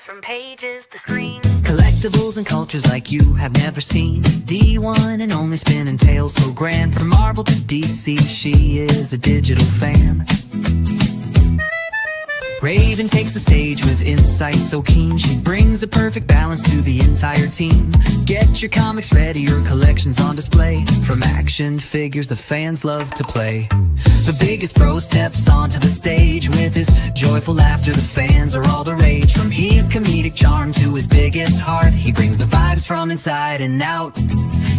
from pages to screens. Collectibles and cultures like you have never seen. D1 and only spinning tales so grand. From Marvel to DC, she is a digital fan. Raven takes the stage with insight so keen. She brings the perfect balance to the entire team. Get your comics ready, your collection's on display. From action figures the fans love to play. The biggest pro steps onto the stage. With his joyful laughter, the fans are all the rage. From his comedic charm to his biggest heart, he brings the vibes from inside and out.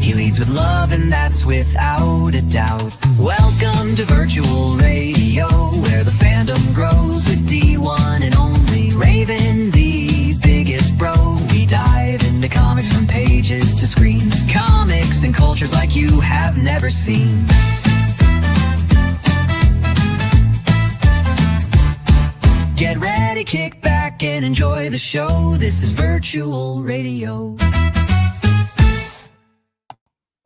He leads with love, and that's without a doubt. Welcome to Virtual Radio, where the fandom grows with D1 and only Raven, the biggest bro. We dive into comics from pages to screens. Comics and cultures like you have never seen. Get ready, kick back, and enjoy the show. This is Virtual Radio.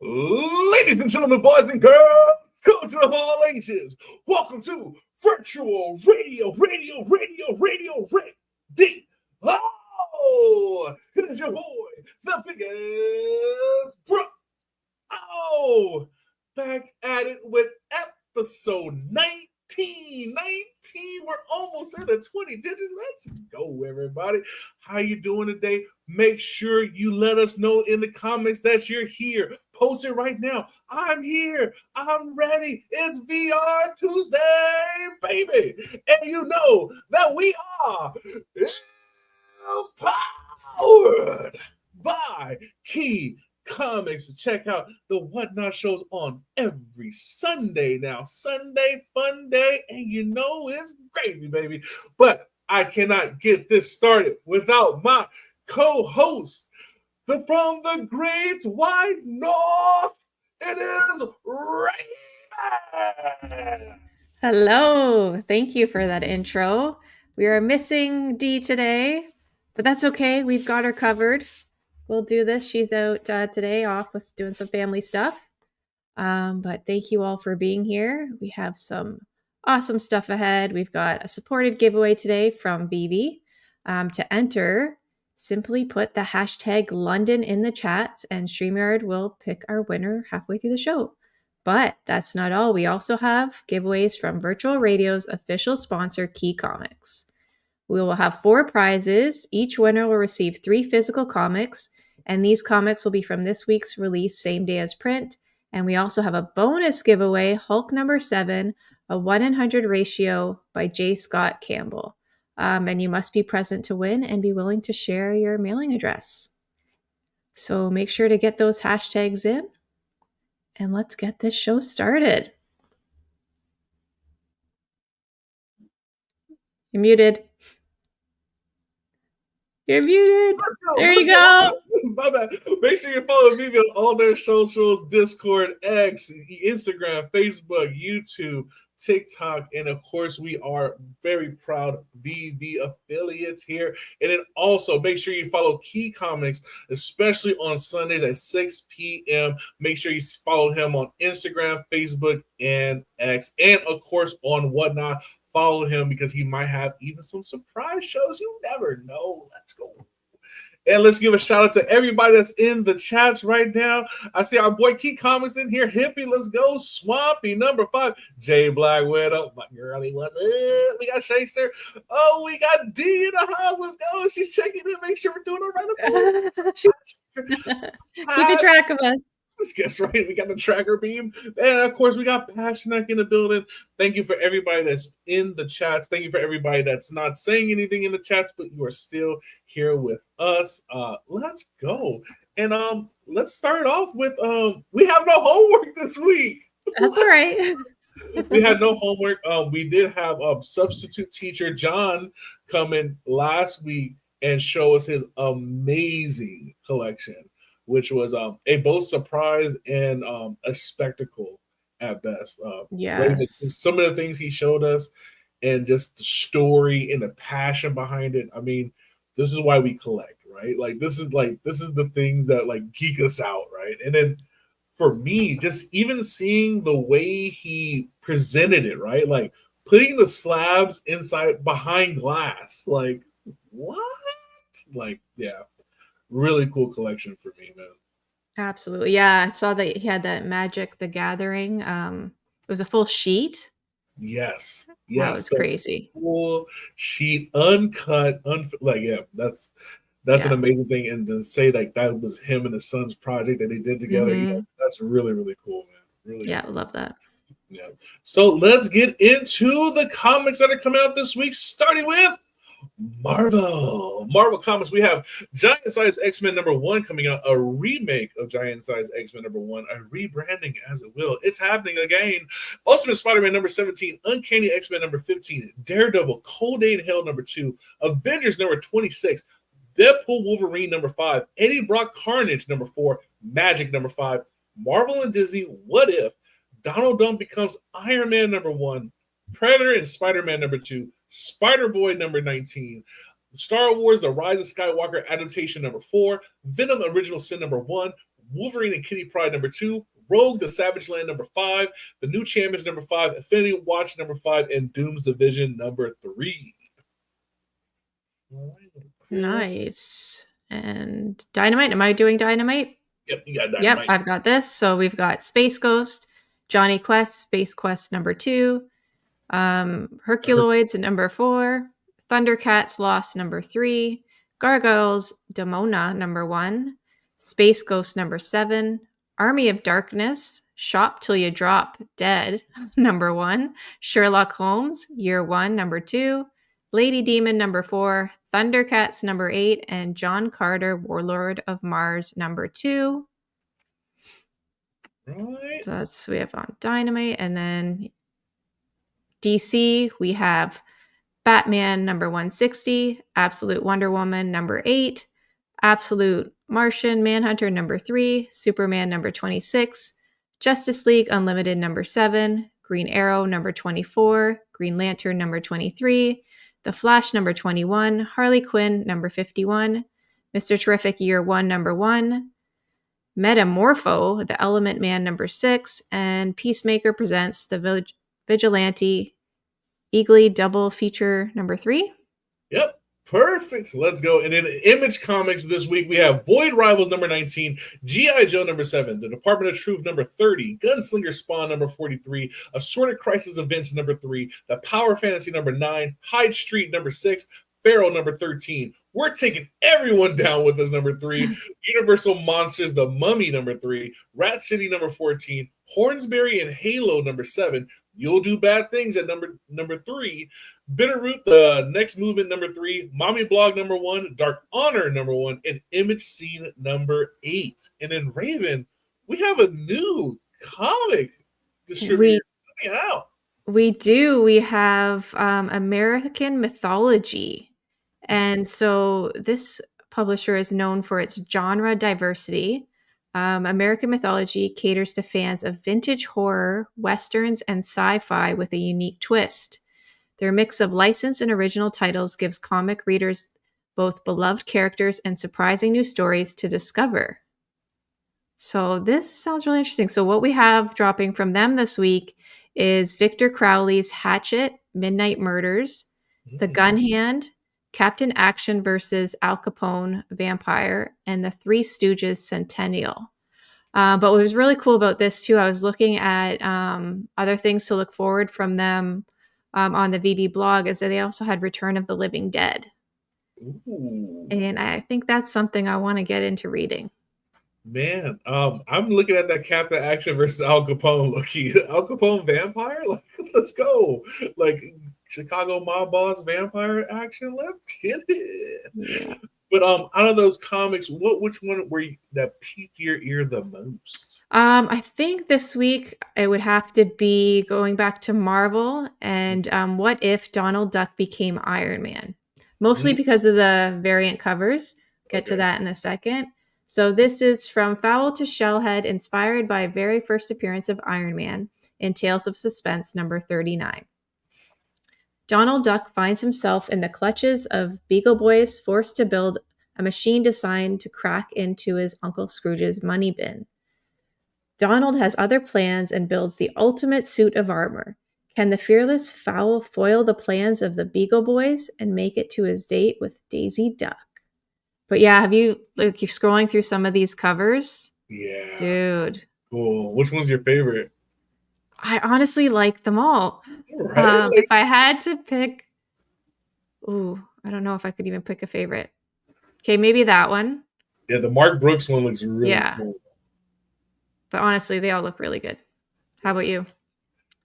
Ladies and gentlemen, boys and girls, children of all ages, welcome to Virtual Radio. Oh, it is your boy, the biggest bro. Oh, back at it with episode 19. We're almost at the 20 digits. Let's go, everybody. How you doing today? Make sure you let us know in the comments that you're here. Post it right now. I'm here. I'm ready. It's VR Tuesday, baby. And you know that we are powered by Key Comics. Check out the Whatnot shows on every Sunday now. Sunday fun day, and you know it's gravy, baby. But I cannot get this started without my co-host, from the great white north. It is Raven. Hello. Thank you for that intro. We are missing Dee today, but that's okay. We've got her covered. We'll do this. She's out today off with doing some family stuff. But thank you all for being here. We have some awesome stuff ahead. We've got a supported giveaway today from Vivi. To enter, simply put the hashtag London in the chat and StreamYard will pick our winner halfway through the show. But that's not all. We also have giveaways from Virtual Radio's official sponsor, Key Comics. We will have 4 prizes. Each winner will receive 3 physical comics, and these comics will be from this week's release, same day as print. And we also have a bonus giveaway, Hulk number 7, a 1-in-100 ratio by J. Scott Campbell. And you must be present to win and be willing to share your mailing address. So make sure to get those hashtags in, and let's get this show started. You're muted. You're muted. There you go. My bad. Make sure you follow Vivi on all their socials: Discord, X, Instagram, Facebook, YouTube, TikTok, and of course, we are very proud VV affiliates here. And then also make sure you follow Key Comics, especially on Sundays at 6 p.m. Make sure you follow him on Instagram, Facebook, and X, and of course on Whatnot. Follow him because he might have even some surprise shows. You never know. Let's go. And let's give a shout out to everybody that's in the chats right now. I see our boy Key Comics in here. Hippie, let's go. Swampy, number 5. J Black Widow. My girlie, what's up? We got Shakester. Oh, we got D in the house. Let's go. She's checking in. Make sure we're doing all right. Keeping track of us. Let's guess right. We got the tracker beam. And of course, we got Passionac in the building. Thank you for everybody that's in the chats. Thank you for everybody that's not saying anything in the chats, but you are still here with us. Let's go. And let's start off with we have no homework this week. That's all right. We had no homework. We did have substitute teacher John come in last week and show us his amazing collection, which was a both surprise and a spectacle at best. Yes. Some of the things he showed us and just the story and the passion behind it. I mean, this is why we collect, right? This is the things that geek us out, right? And then for me, just even seeing the way he presented it, right? Putting the slabs inside behind glass, what? Like, yeah, really cool collection for me, man. Absolutely. Yeah, I saw that he had that Magic the Gathering. It was a full sheet. Yes, That yes, was the crazy. full sheet, uncut, like, yeah, that's an Yeah. amazing thing. And to say like that was him and his son's project that they did together, yeah, Hmm. that's really, really cool, man. Really, Yeah, I love that. yeah. So let's get into the comics that are coming out this week, starting with Marvel Comics. We have Giant Size X-Men #1 coming out, a remake of Giant Size X-Men #1, a rebranding as it will. It's happening again. Ultimate Spider-Man #17, Uncanny X-Men #15, Daredevil, Cold Day in Hell #2, Avengers #26, Deadpool Wolverine #5, Eddie Brock Carnage #4, Magic #5, Marvel and Disney What If, Donald Trump becomes Iron Man #1, Predator and Spider-Man #2, Spider-Boy #19, Star Wars The Rise of Skywalker adaptation #4, Venom Original Sin #1, Wolverine and Kitty Pryde #2, Rogue the Savage Land #5, The New Champions #5, Infinity Watch #5, and Doom's Division #3. Nice. And Dynamite. Am I doing Dynamite? Yep, you got Yep, Dynamite. I've got this. So we've got Space Ghost, Johnny Quest, Space Quest #2, Herculoids #4, Thundercats Lost #3, Gargoyles Demona #1, Space Ghost #7, Army of Darkness, Shop Till You Drop Dead #1, Sherlock Holmes Year 1 #2, Lady Demon #4, Thundercats #8, and John Carter Warlord of Mars #2. Right. So that's we have on Dynamite, and then DC we have Batman #160, Absolute Wonder Woman #8, Absolute Martian Manhunter #3, Superman #26, Justice League Unlimited #7, Green Arrow #24, Green Lantern #23, The Flash #21, Harley Quinn #51, Mr. Terrific Year 1 #1, Metamorpho, The Element Man #6, and Peacemaker presents The Vigilante Eagly Double Feature #3. Yep. Perfect. So let's go. And in Image Comics this week, we have Void Rivals #19, G.I. Joe #7, The Department of Truth #30, Gunslinger Spawn #43, Assorted Crisis Events #3, The Power Fantasy #9, Hyde Street #6, Pharaoh #13. We're taking everyone down with this #3. Universal Monsters, The Mummy #3, Rat City #14, Hornsberry and Halo #7. You'll Do Bad Things at number 3. Bitterroot, The Next Movement #3, Mommy Blog #1, Dark Honor #1, and Image Scene #8. And in Raven, we have a new comic distributor coming out. We do. We have American Mythology. And so this publisher is known for its genre diversity. American Mythology caters to fans of vintage horror, westerns, and sci-fi with a unique twist. Their mix of licensed and original titles gives comic readers both beloved characters and surprising new stories to discover. So this sounds really interesting. So what we have dropping from them this week is Victor Crowley's Hatchet, Midnight Murders, The Gun Hand, Captain Action versus Al Capone Vampire, and The Three Stooges Centennial. But what was really cool about this too, I was looking at other things to look forward from them on the VV blog, is that they also had Return of the Living Dead. Ooh. And I think that's something I want to get into reading. Man, I'm looking at that Captain Action versus Al Capone. Looky, Al Capone vampire. Like, let's go. Like Chicago mob boss vampire action. Let's get it. Yeah. But out of those comics, which one were you, that piqued your ear the most? I think this week it would have to be going back to Marvel and What If Donald Duck Became Iron Man? Mostly because of the variant covers. Get to that in a second. So this is From Fowl to Shellhead, inspired by very first appearance of Iron Man in Tales of Suspense #39. Donald Duck finds himself in the clutches of Beagle Boys, forced to build a machine designed to crack into his Uncle Scrooge's money bin. Donald has other plans and builds the ultimate suit of armor. Can the fearless Fowl foil the plans of the Beagle Boys and make it to his date with Daisy Duck? But yeah, have you like you're scrolling through some of these covers? Yeah. Dude, Cool. Which one's your favorite? I honestly like them all. Right? If I had to pick, ooh, I don't know if I could even pick a favorite. Okay, maybe that one. Yeah, the Mark Brooks one looks really Yeah, cool. but honestly, they all look really good. How about you?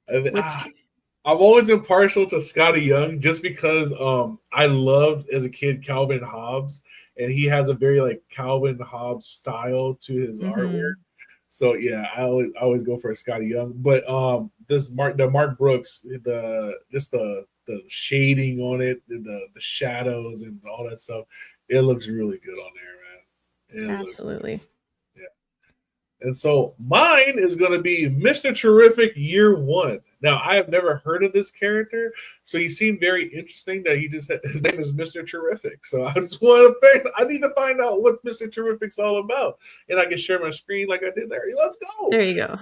What's I've always been partial to Scotty Young just because I loved as a kid Calvin Hobbes, and he has a very like Calvin Hobbes style to his artwork. So yeah, I always go for a Scotty Young. But the Mark Brooks, the shading on it, the shadows and all that stuff, it looks really good on there, man. absolutely. And so mine is going to be Mr. Terrific Year One. Now, I have never heard of this character, so he seemed very interesting that his name is Mr. Terrific. So I just want to I need to find out what Mr. Terrific's all about. And I can share my screen like I did there. Let's go. There you go.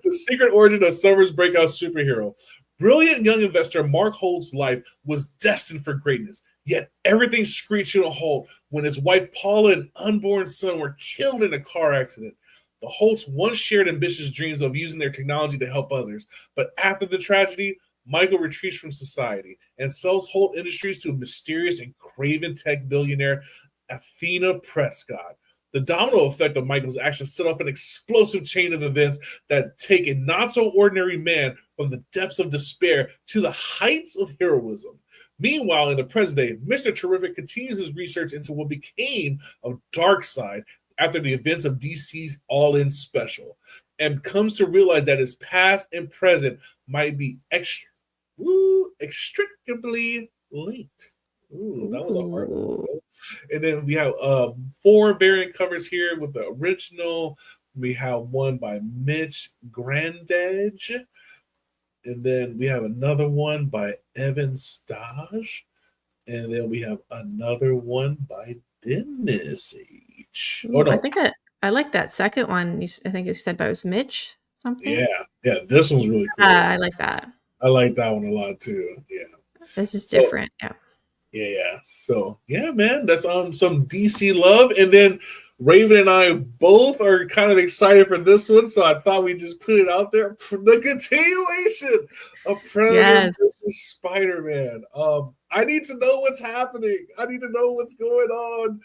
The secret origin of Summer's breakout superhero. Brilliant young investor Mark Holt's life was destined for greatness, yet everything screeched to a halt when his wife Paula and unborn son were killed in a car accident. The Holts once shared ambitious dreams of using their technology to help others, but after the tragedy, Michael retreats from society and sells Holt Industries to a mysterious and craven tech billionaire, Athena Prescott. The domino effect of Michael's actions set off an explosive chain of events that take a not-so-ordinary man from the depths of despair to the heights of heroism. Meanwhile, in the present day, Mr. Terrific continues his research into what became of Darkseid after the events of DC's All-In Special, and comes to realize that his past and present might be inextricably linked. Ooh, that was a hard one. And then we have 4 variant covers here with the original. We have one by Mitch Grandage. And then we have another one by Evan Stage. And then we have another one by Dennis H. Ooh, I think I like that second one. I think you said that was Mitch something. Yeah, this one's really cool. I like that. I like that one a lot too. Yeah, this is different. Yeah. So yeah, man, that's some DC love, and then Raven and I both are kind of excited for this one, so I thought we'd just put it out there for the continuation of Predator versus Spider-Man. I need to know what's happening. I need to know what's going on.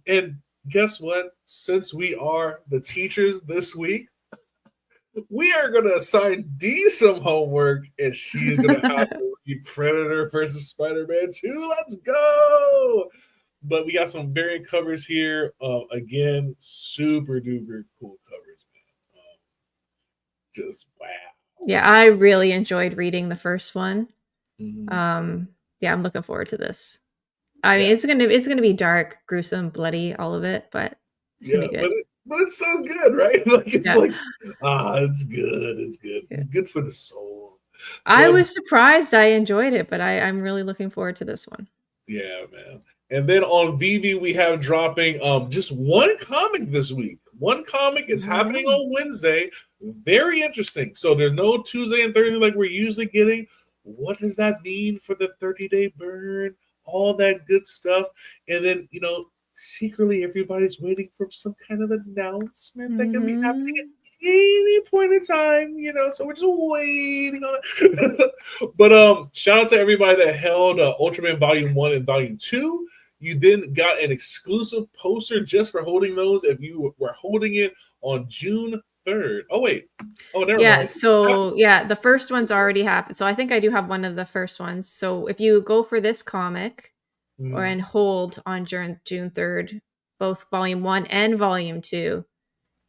And guess what? Since we are the teachers this week, we are going to assign Dee some homework, and she's going to have to read Predator versus Spider-Man 2. Let's go! But we got some variant covers here. Again, super duper cool covers, man. Just wow. Yeah, I really enjoyed reading the first one. Mm-hmm. Yeah, I'm looking forward to this. I mean, it's gonna be dark, gruesome, bloody, all of it, but it's gonna be good. But it's so good, right? Like it's good. It's good. It's good for the soul. I was surprised I enjoyed it, but I'm really looking forward to this one. Yeah, man. And then on VV, we have dropping just one comic this week. One comic is happening on Wednesday. Very interesting. So there's no Tuesday and Thursday like we're usually getting. What does that mean for the 30-day burn? All that good stuff. And then, secretly everybody's waiting for some kind of announcement that can be happening at any point in time, so we're just waiting on it. But shout out to everybody that held Ultraman Volume 1 and Volume 2. You then got an exclusive poster just for holding those if you were holding it on June 3rd. Oh, wait. Oh, never mind. So, the first one's already happened. So I think I do have one of the first ones. So if you go for this comic and hold on June 3rd, both Volume 1 and Volume 2,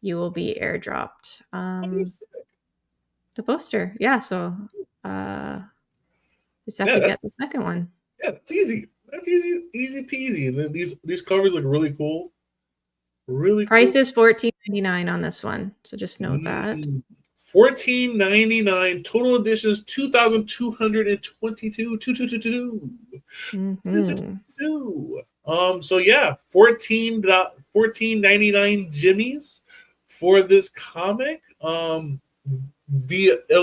you will be airdropped. The poster. Yeah, so just have to get the second one. Yeah, it's easy. That's easy peasy. And then these covers look really cool. Really price is $14.99 on this one, so just note that. $14.99 total editions 2,222 so yeah, $14.99 jimmies for this comic. It'll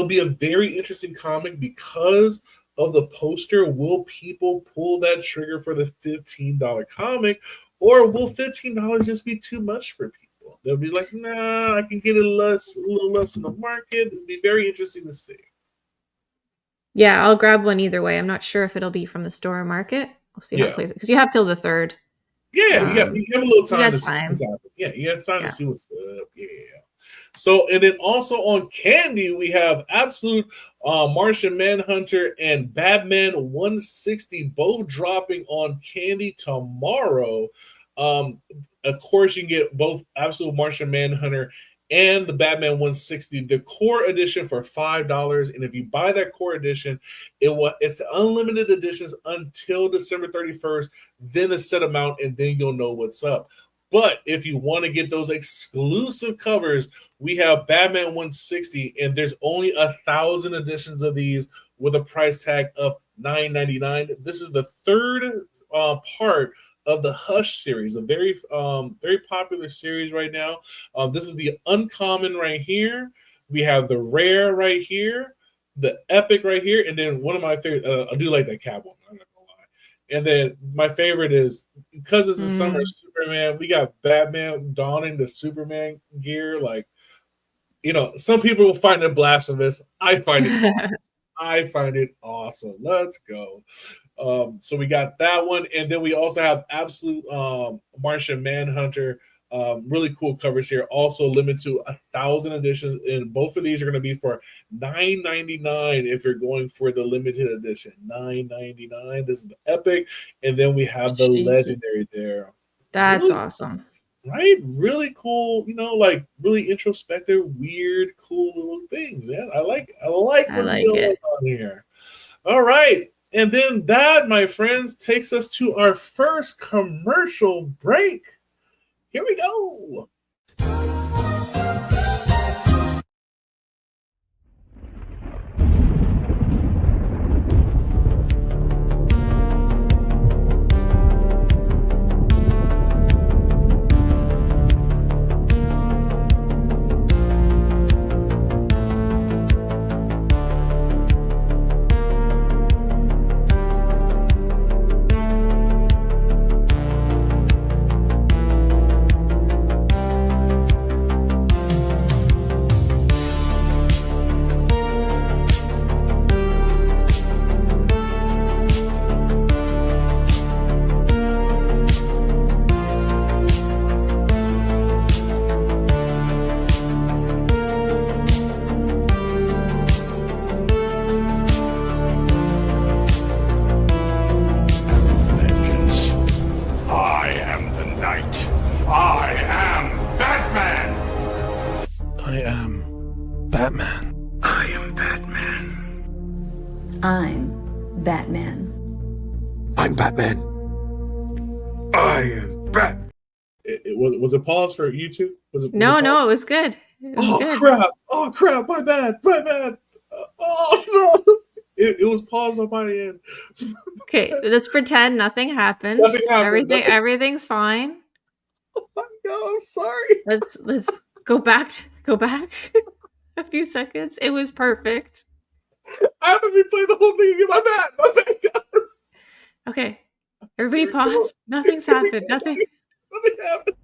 be a very interesting comic because of the poster. Will people pull that trigger for the $15 comic, Or will $15 just be too much for people? They'll be like, nah, I can get a little less in the market. It'd be very interesting to see. Yeah, I'll grab one either way. I'm not sure if it'll be from the store or market. We'll see how it plays, because you have till the 3rd. Yeah, you have a little time to see what's happening. Yeah, you have time to see what's up. Yeah. So, and then also on Candy, we have Absolute Martian Manhunter and Batman 160 both dropping on Candy tomorrow. Of course, you can get both Absolute Martian Manhunter and the Batman 160, the core edition, for $5. And if you buy that core edition, it's unlimited editions until December 31st, then a set amount, and then you'll know what's up. But if you want to get those exclusive covers, we have Batman 160, and there's only 1,000 editions of these with a price tag of $9.99. This is the 3rd part of the Hush series, a very popular series right now. This is the uncommon right here. We have the rare right here, the epic right here, and then one of my favorite. I do like that Catwoman. I'm not gonna lie. And then my favorite is, because it's the summer of Superman, we got Batman donning the Superman gear. Like, some people will find it blasphemous. I find it awesome. Let's go. So we got that one, and then we also have Absolute Martian Manhunter. Really cool covers here. Also limited to 1,000 editions, and both of these are going to be for $9.99 if you're going for the limited edition. $9.99. This is the epic, and then we have the legendary there. That's awesome, right? Really cool. Like really introspective, weird, cool little things. Man, I like what's going on here. All right. And then that, my friends, takes us to our first commercial break. Here we go. Was it pause for YouTube? No, it was good. Crap! Oh crap! My bad! Oh no! It was paused on my end. Okay, let's pretend nothing happened. Everything's fine. Oh my God! I'm sorry. Let's go back a few seconds. It was perfect. I have to replay the whole thing again. My bad. God. Okay, everybody pause. Nothing's happened. Nothing happened.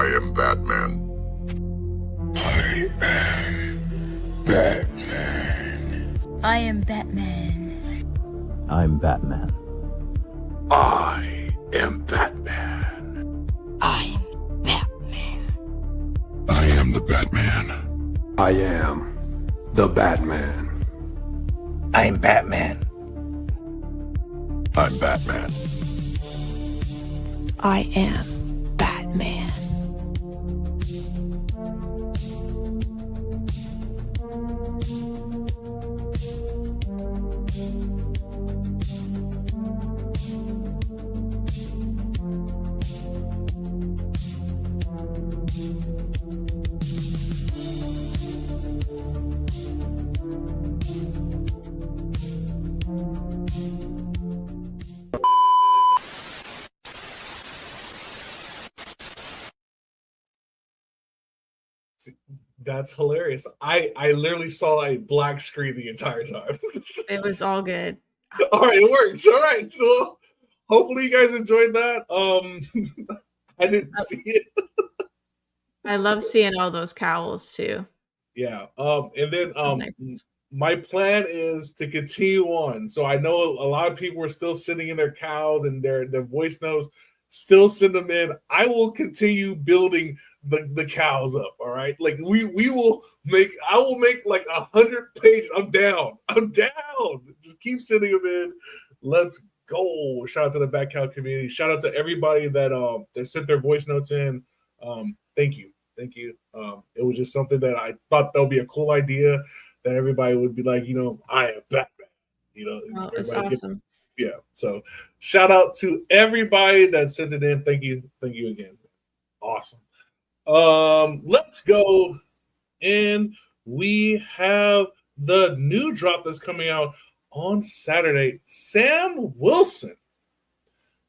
I am Batman. I am Batman. I am Batman. I'm Batman. I am Batman. I'm Batman. I am the Batman. I am the Batman. I'm Batman. I'm Batman. I am Batman. That's hilarious. I literally saw a black screen the entire time. It was all good. All right, it works. All right, so hopefully you guys enjoyed that. I didn't see it. I love seeing all those cowls too. Yeah. And then So nice. my plan is to continue on. So I know a lot of people are still sending in their cows and their voice notes. Still send them in. I will continue building the cows up. All right. Like I will make like 100 pages. I'm down. Just keep sending them in. Let's go. Shout out to the Bat Cow community. Shout out to everybody that sent their voice notes in. Thank you. It was just something that I thought that would be a cool idea that everybody would be like, I am Batman. Oh, it's everybody awesome. yeah. So shout out to everybody that sent it in. Thank you again. Awesome. Let's go. And we have the new drop that's coming out on Saturday. Sam Wilson.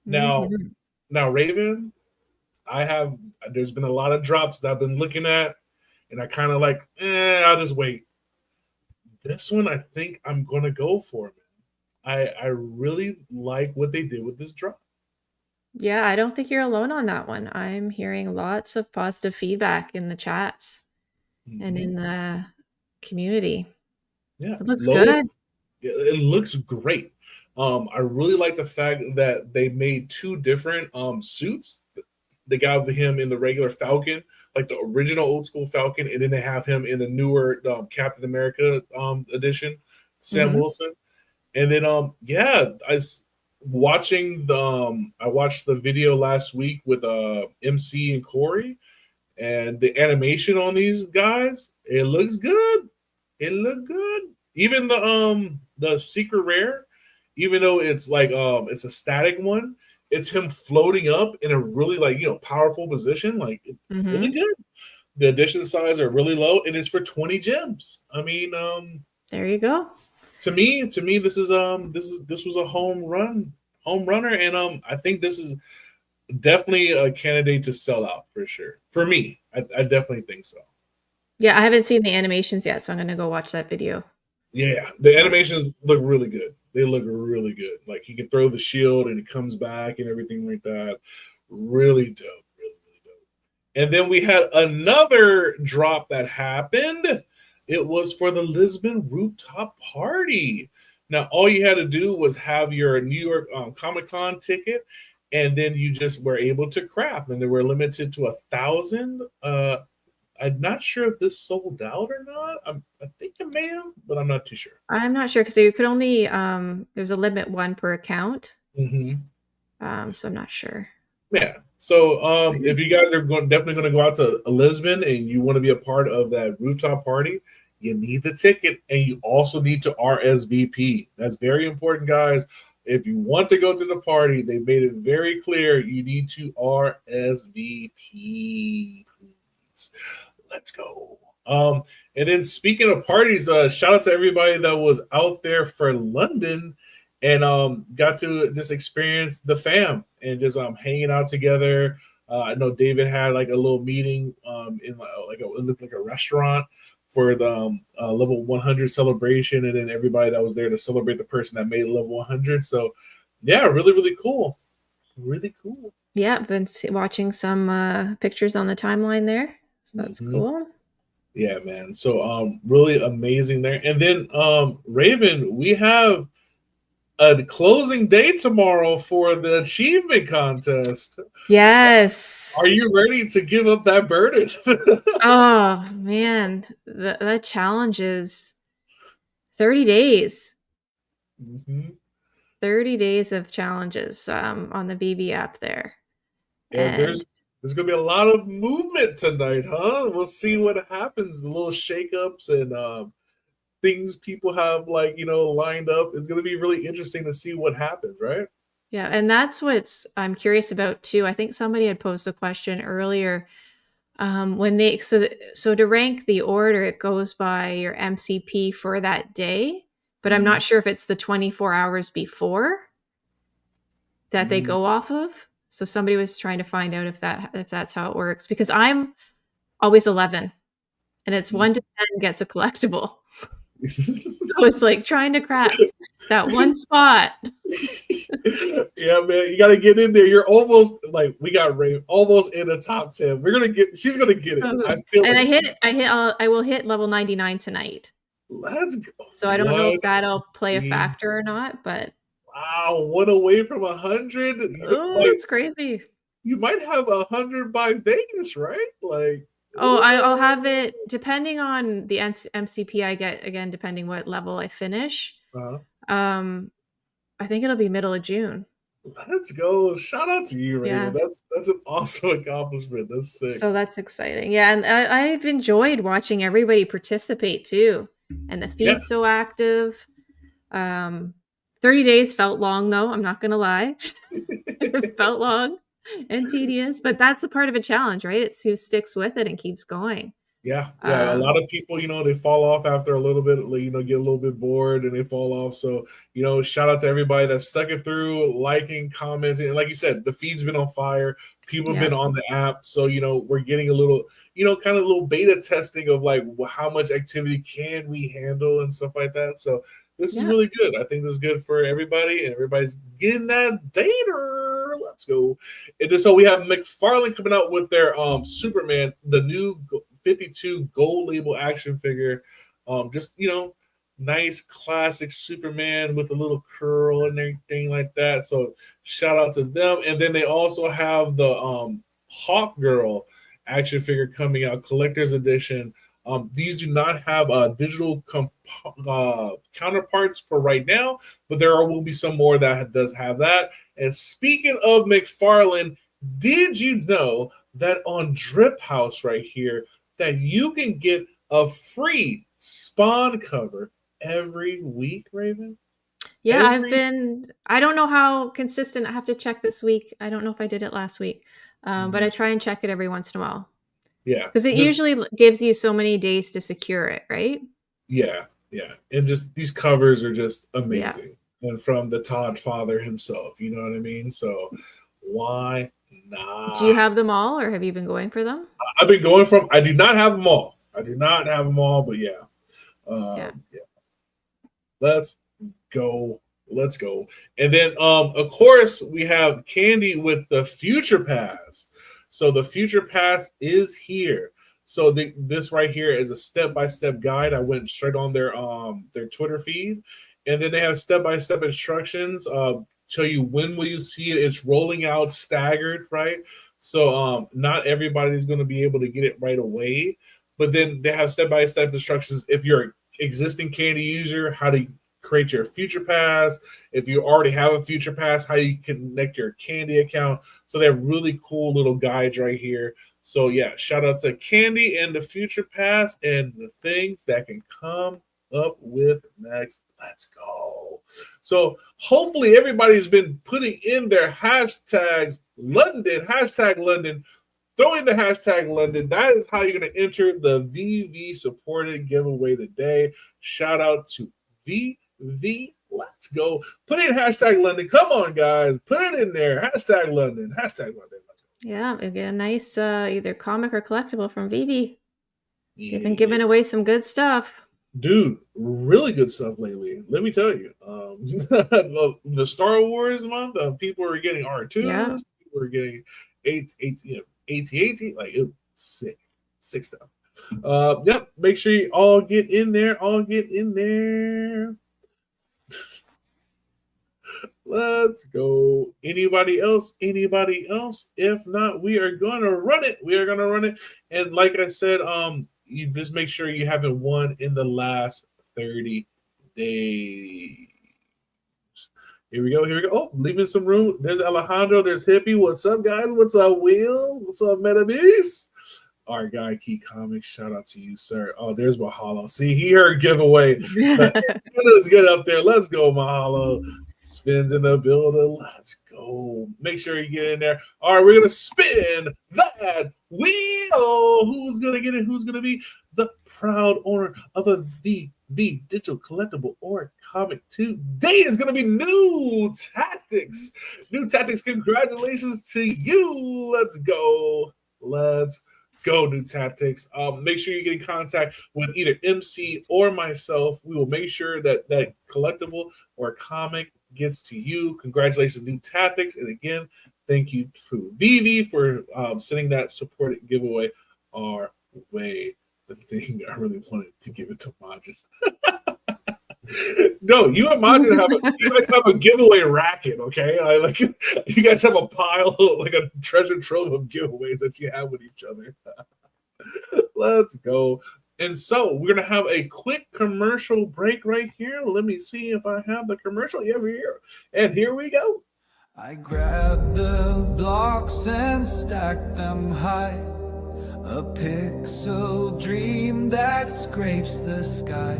Now, Mhm. now Raven, there's been a lot of drops that I've been looking at, and I kind of like, I'll just wait. This one, I think I'm gonna go for it. I really like what they did with this drop. Yeah, I don't think you're alone on that one. I'm hearing lots of positive feedback in the chats and in the community. Yeah, It looks Logan, good. it looks great. I really like the fact that they made two different suits. They got him in the regular Falcon, like the original old school Falcon, and then they have him in the newer Captain America edition, Sam Mhm. Wilson. And then I watched the video last week with MC and Corey, and the animation on these guys, it looks good. It looked good. Even the secret rare, even though it's like it's a static one, it's him floating up in a really powerful position, like really Mhm. good. The edition size are really low, and it's for 20 gems. I mean, There you go. to me, this was a home runner, and I think this is definitely a candidate to sell out for sure. For me, I definitely think so. Yeah, I haven't seen the animations yet, so I'm gonna go watch that video. Yeah, the animations look really good. They look really good. Like he can throw the shield and it comes back and everything like that. Really dope. Really dope. And then we had another drop that happened. It was for the Lisbon Rooftop Party. Now, all you had to do was have your New York Comic-Con ticket, and then you just were able to craft. And they were limited to 1,000. I'm not sure if this sold out or not. I think it may have, but I'm not too sure. I'm not sure because you could only there's a limit one per account. Mm-hmm. So I'm not sure. Yeah. So if you guys are definitely going to go out to Lisbon and you want to be a part of that rooftop party, you need the ticket, and you also need to RSVP. That's very important, guys. If you want to go to the party, they made it very clear you need to RSVP. Please. Let's go. And then speaking of parties, shout out to everybody that was out there for London and got to just experience the fam and just hanging out together. I know David had like a little meeting in it looked like a restaurant for the level 100 celebration, and then everybody that was there to celebrate the person that made level 100. So yeah, really, really cool. Really cool. Yeah, been watching some pictures on the timeline there. So that's Mhm. cool. Yeah, man. So really amazing there. And then Raven, we have a closing day tomorrow for the achievement contest. Yes. Are you ready to give up that burden? Oh man, the challenge is 30 days. Mhm. 30 days of challenges on the BB app there. Yeah, And there's gonna be a lot of movement tonight, huh? We'll see what happens. The little shakeups and things people have like lined up. It's gonna be really interesting to see what happens, right? yeah, and that's what's I'm curious about too. I think somebody had posed a question earlier. When they so to rank the order, it goes by your MCP for that day, but I'm Mhm. not sure if it's the 24 hours before that they Mm. go off of. So somebody was trying to find out if that's how it works because I'm always 11 and it's 1 to 10 gets a collectible. So it's like trying to crack that one spot. Yeah, man, you gotta get in there. You're almost like we got Ray almost in the top 10. We're gonna get. She's gonna get it. I feel And it. I will hit level 99 tonight. Let's go. So I don't know if What? that'll play a factor or not, but Wow, one away from 100. oh, Like it's crazy. you might have 100 by Vegas, right? Like, Oh, ooh. I'll have it depending on the MCP I get again, depending what level I finish. Uh, Um, I think it'll be middle of June. let's go. Shout out to you, Raven. Yeah. That's an awesome accomplishment. That's sick. So that's exciting. Yeah, and I've enjoyed watching everybody participate too. And the Yeah. feed's so active. 30 days felt long though, I'm not gonna lie. It felt long and tedious, but that's a part of a challenge, right? It's who sticks with it and keeps going. Yeah, yeah. A Um, lot of people, they fall off after a little bit, like, get a little bit bored and they fall off. So, shout out to everybody that stuck it through, liking, commenting. And like you said, the feed's been on fire. People have yeah. been on the app. So, we're getting a little, kind of a little beta testing of like how much activity can we handle and stuff like that. So this is Yeah. really good. I think this is good for everybody and everybody's getting that data. Let's go. And then, so we have McFarlane coming out with their Superman, the new 52 gold label action figure. Just nice classic Superman with a little curl and everything like that. So shout out to them. And then they also have the Hawk Girl action figure coming out, collector's edition. These do not have digital counterparts for right now, but there will be some more that does have that. And speaking of McFarlane, did you know that on Drip House right here, that you can get a free Spawn cover every week, Raven? Yeah, Every I don't know how consistent. I have to check this week. I don't know if I did it last week. But I try and check it every once in a while. Yeah. Because it usually gives you so many days to secure it, right? Yeah, yeah. And just these covers are just Yeah. amazing. And from the Todd father himself, you know what I mean? So why not? Do you have them all or have you been going for them? I've been going from, I do not have them all. I do not have them all, but yeah. Yeah. Let's go. Let's go. And then of course we have Candy with the Future Pass. So the Future Pass is here. So this right here is a step-by-step guide. I went straight on their Twitter feed, and then they have step-by-step instructions. Tell you when will you see it. It's rolling out staggered, right? So not everybody's going to be able to get it right away, but then they have step-by-step instructions. If you're an existing Candy user, how to create your Future Pass. If you already have a Future Pass, how you connect your Candy account. So they have really cool little guides right here. So yeah, shout out to Candy and the Future Pass and the things that can come up with next. Let's go. So hopefully everybody's been putting in their hashtags London, hashtag London, throwing the hashtag London. That is how you're going to enter the VV supported giveaway today. Shout out to VV. Let's go. Put in hashtag London. Come on, guys. Put it in there. Hashtag London. Hashtag London. Yeah, we get a nice either comic or collectible from Vivi. Yeah. They've been giving away some good stuff. Dude, really good stuff lately. Let me tell you. The Star Wars month, people are getting Yeah. R2s, people are getting AT-AT, like it was sick stuff. Yep, make sure you all get in there, Let's go. Anybody else? Anybody else? If not, we are gonna run it. We are gonna run it. And like I said, you just make sure you haven't won in the last 30 days. Here we go. Here we go. Oh, leaving some room. There's Alejandro. There's Hippie. What's up, guys? What's up, Will? What's up, Metabeast? Our guy, Key Comics. Shout out to you, sir. Oh, there's Mahalo. See, he heard giveaway. But let's get up there. Let's go, Mahalo. Spins in the building. Let's go. Make sure you get in there. All right, we're going to spin that wheel. Who's going to get it? Who's going to be the proud owner of a the digital collectible or comic today? Is going to be New Tactics. New Tactics, congratulations to you. Let's go. Let's go, New Tactics. Make sure you get in contact with either MC or myself. We will make sure that that collectible or comic gets to you. Congratulations, New Tactics. And again, thank you to Vivi for sending that supported giveaway our way. The thing I really wanted to give it to Majin. No, you and Majin you guys have a giveaway racket, okay? Like you guys have a pile, like a treasure trove of giveaways that you have with each other. Let's go. And so we're gonna have a quick commercial break right here. Let me see if I have the commercial. Yeah, we're here. And here we go. I grabbed the blocks and stacked them high. A pixel dream that scrapes the sky.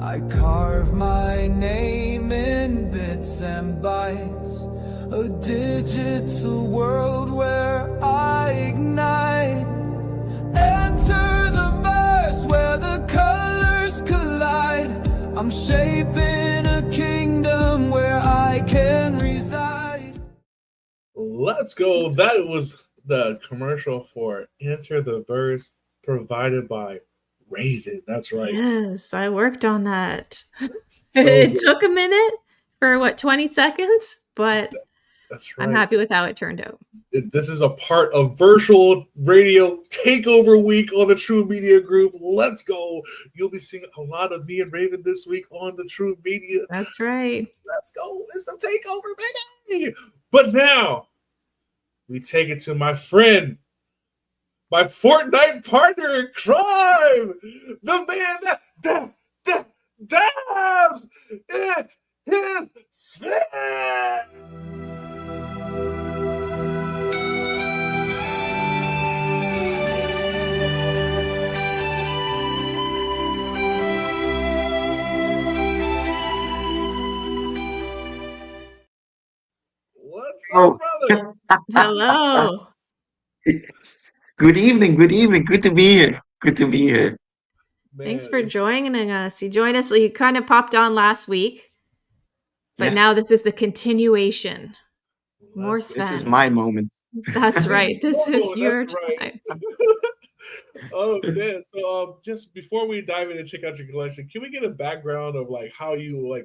I carve my name in bits and bytes. A digital world where I ignite. Enter the verse where the colors collide. I'm shaping a kingdom where I can reside. Let's go. That was the commercial for Enter the Verse, provided by Raven. That's right. Yes, I worked on that. So It good. took a minute for 20 seconds, but That's right. I'm happy with how it turned out. This is a part of Virtual Radio Takeover Week on the True Media Group. Let's go. You'll be seeing a lot of me and Raven this week on the True Media. That's right. Let's go. It's the takeover, baby. But now we take it to my friend, my Fortnite partner in crime, the man that dabs. It is Sven. What's up, brother? Hello. Good evening. Good evening. Good to be here. Good to be here. Thanks for joining us. You joined us. You kind of popped on last week, but Yeah. now this is the continuation. More This Sven. This is my moment. That's right. This is your That's right. time. Oh man! So just before we dive in and check out your collection, can we get a background of like how you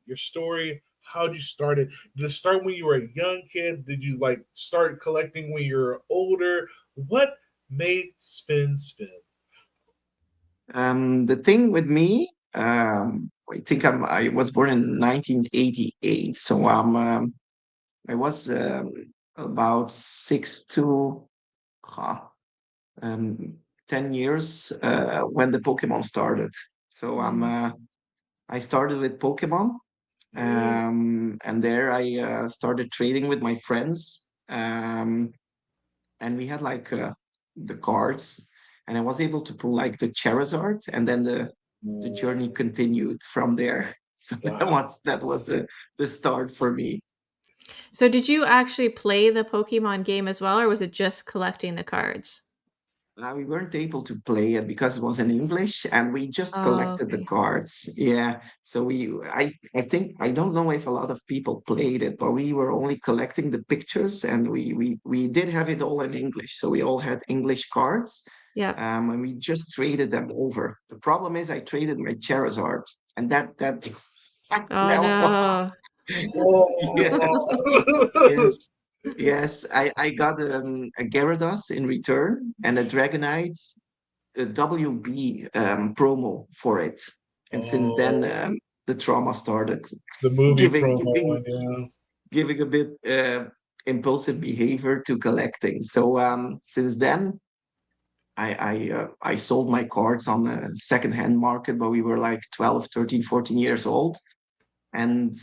your story? How did you start it? Did it start when you were a young kid? Did you like start collecting when you were older? What made Sven Sven? The thing with me, I think I was born in 1988, so I was about 10 years when the Pokemon started. So I started with Pokemon, and there I started trading with my friends, and we had like the cards, and I was able to pull like the Charizard, and then the journey continued from there. So that was the start for me. So did you actually play the Pokemon game as well, or was it just collecting the cards? We weren't able to play it because it was in English, and we just collected the Okay. cards. Yeah, so I think I don't know if a lot of people played it, but we were only collecting the pictures, and we did have it all in English, so we all had English cards. Yeah. And we just traded them over. The problem is I traded my Charizard, and that Oh no. yes, yes. I got a Gyarados in return and a Dragonite WB promo for it, and since then Oh, the trauma started. the movie giving promo giving one, yeah. giving a bit impulsive behavior to collecting. So since then, I sold my cards on the second-hand market, but we were like 12, 13, 14 years old. And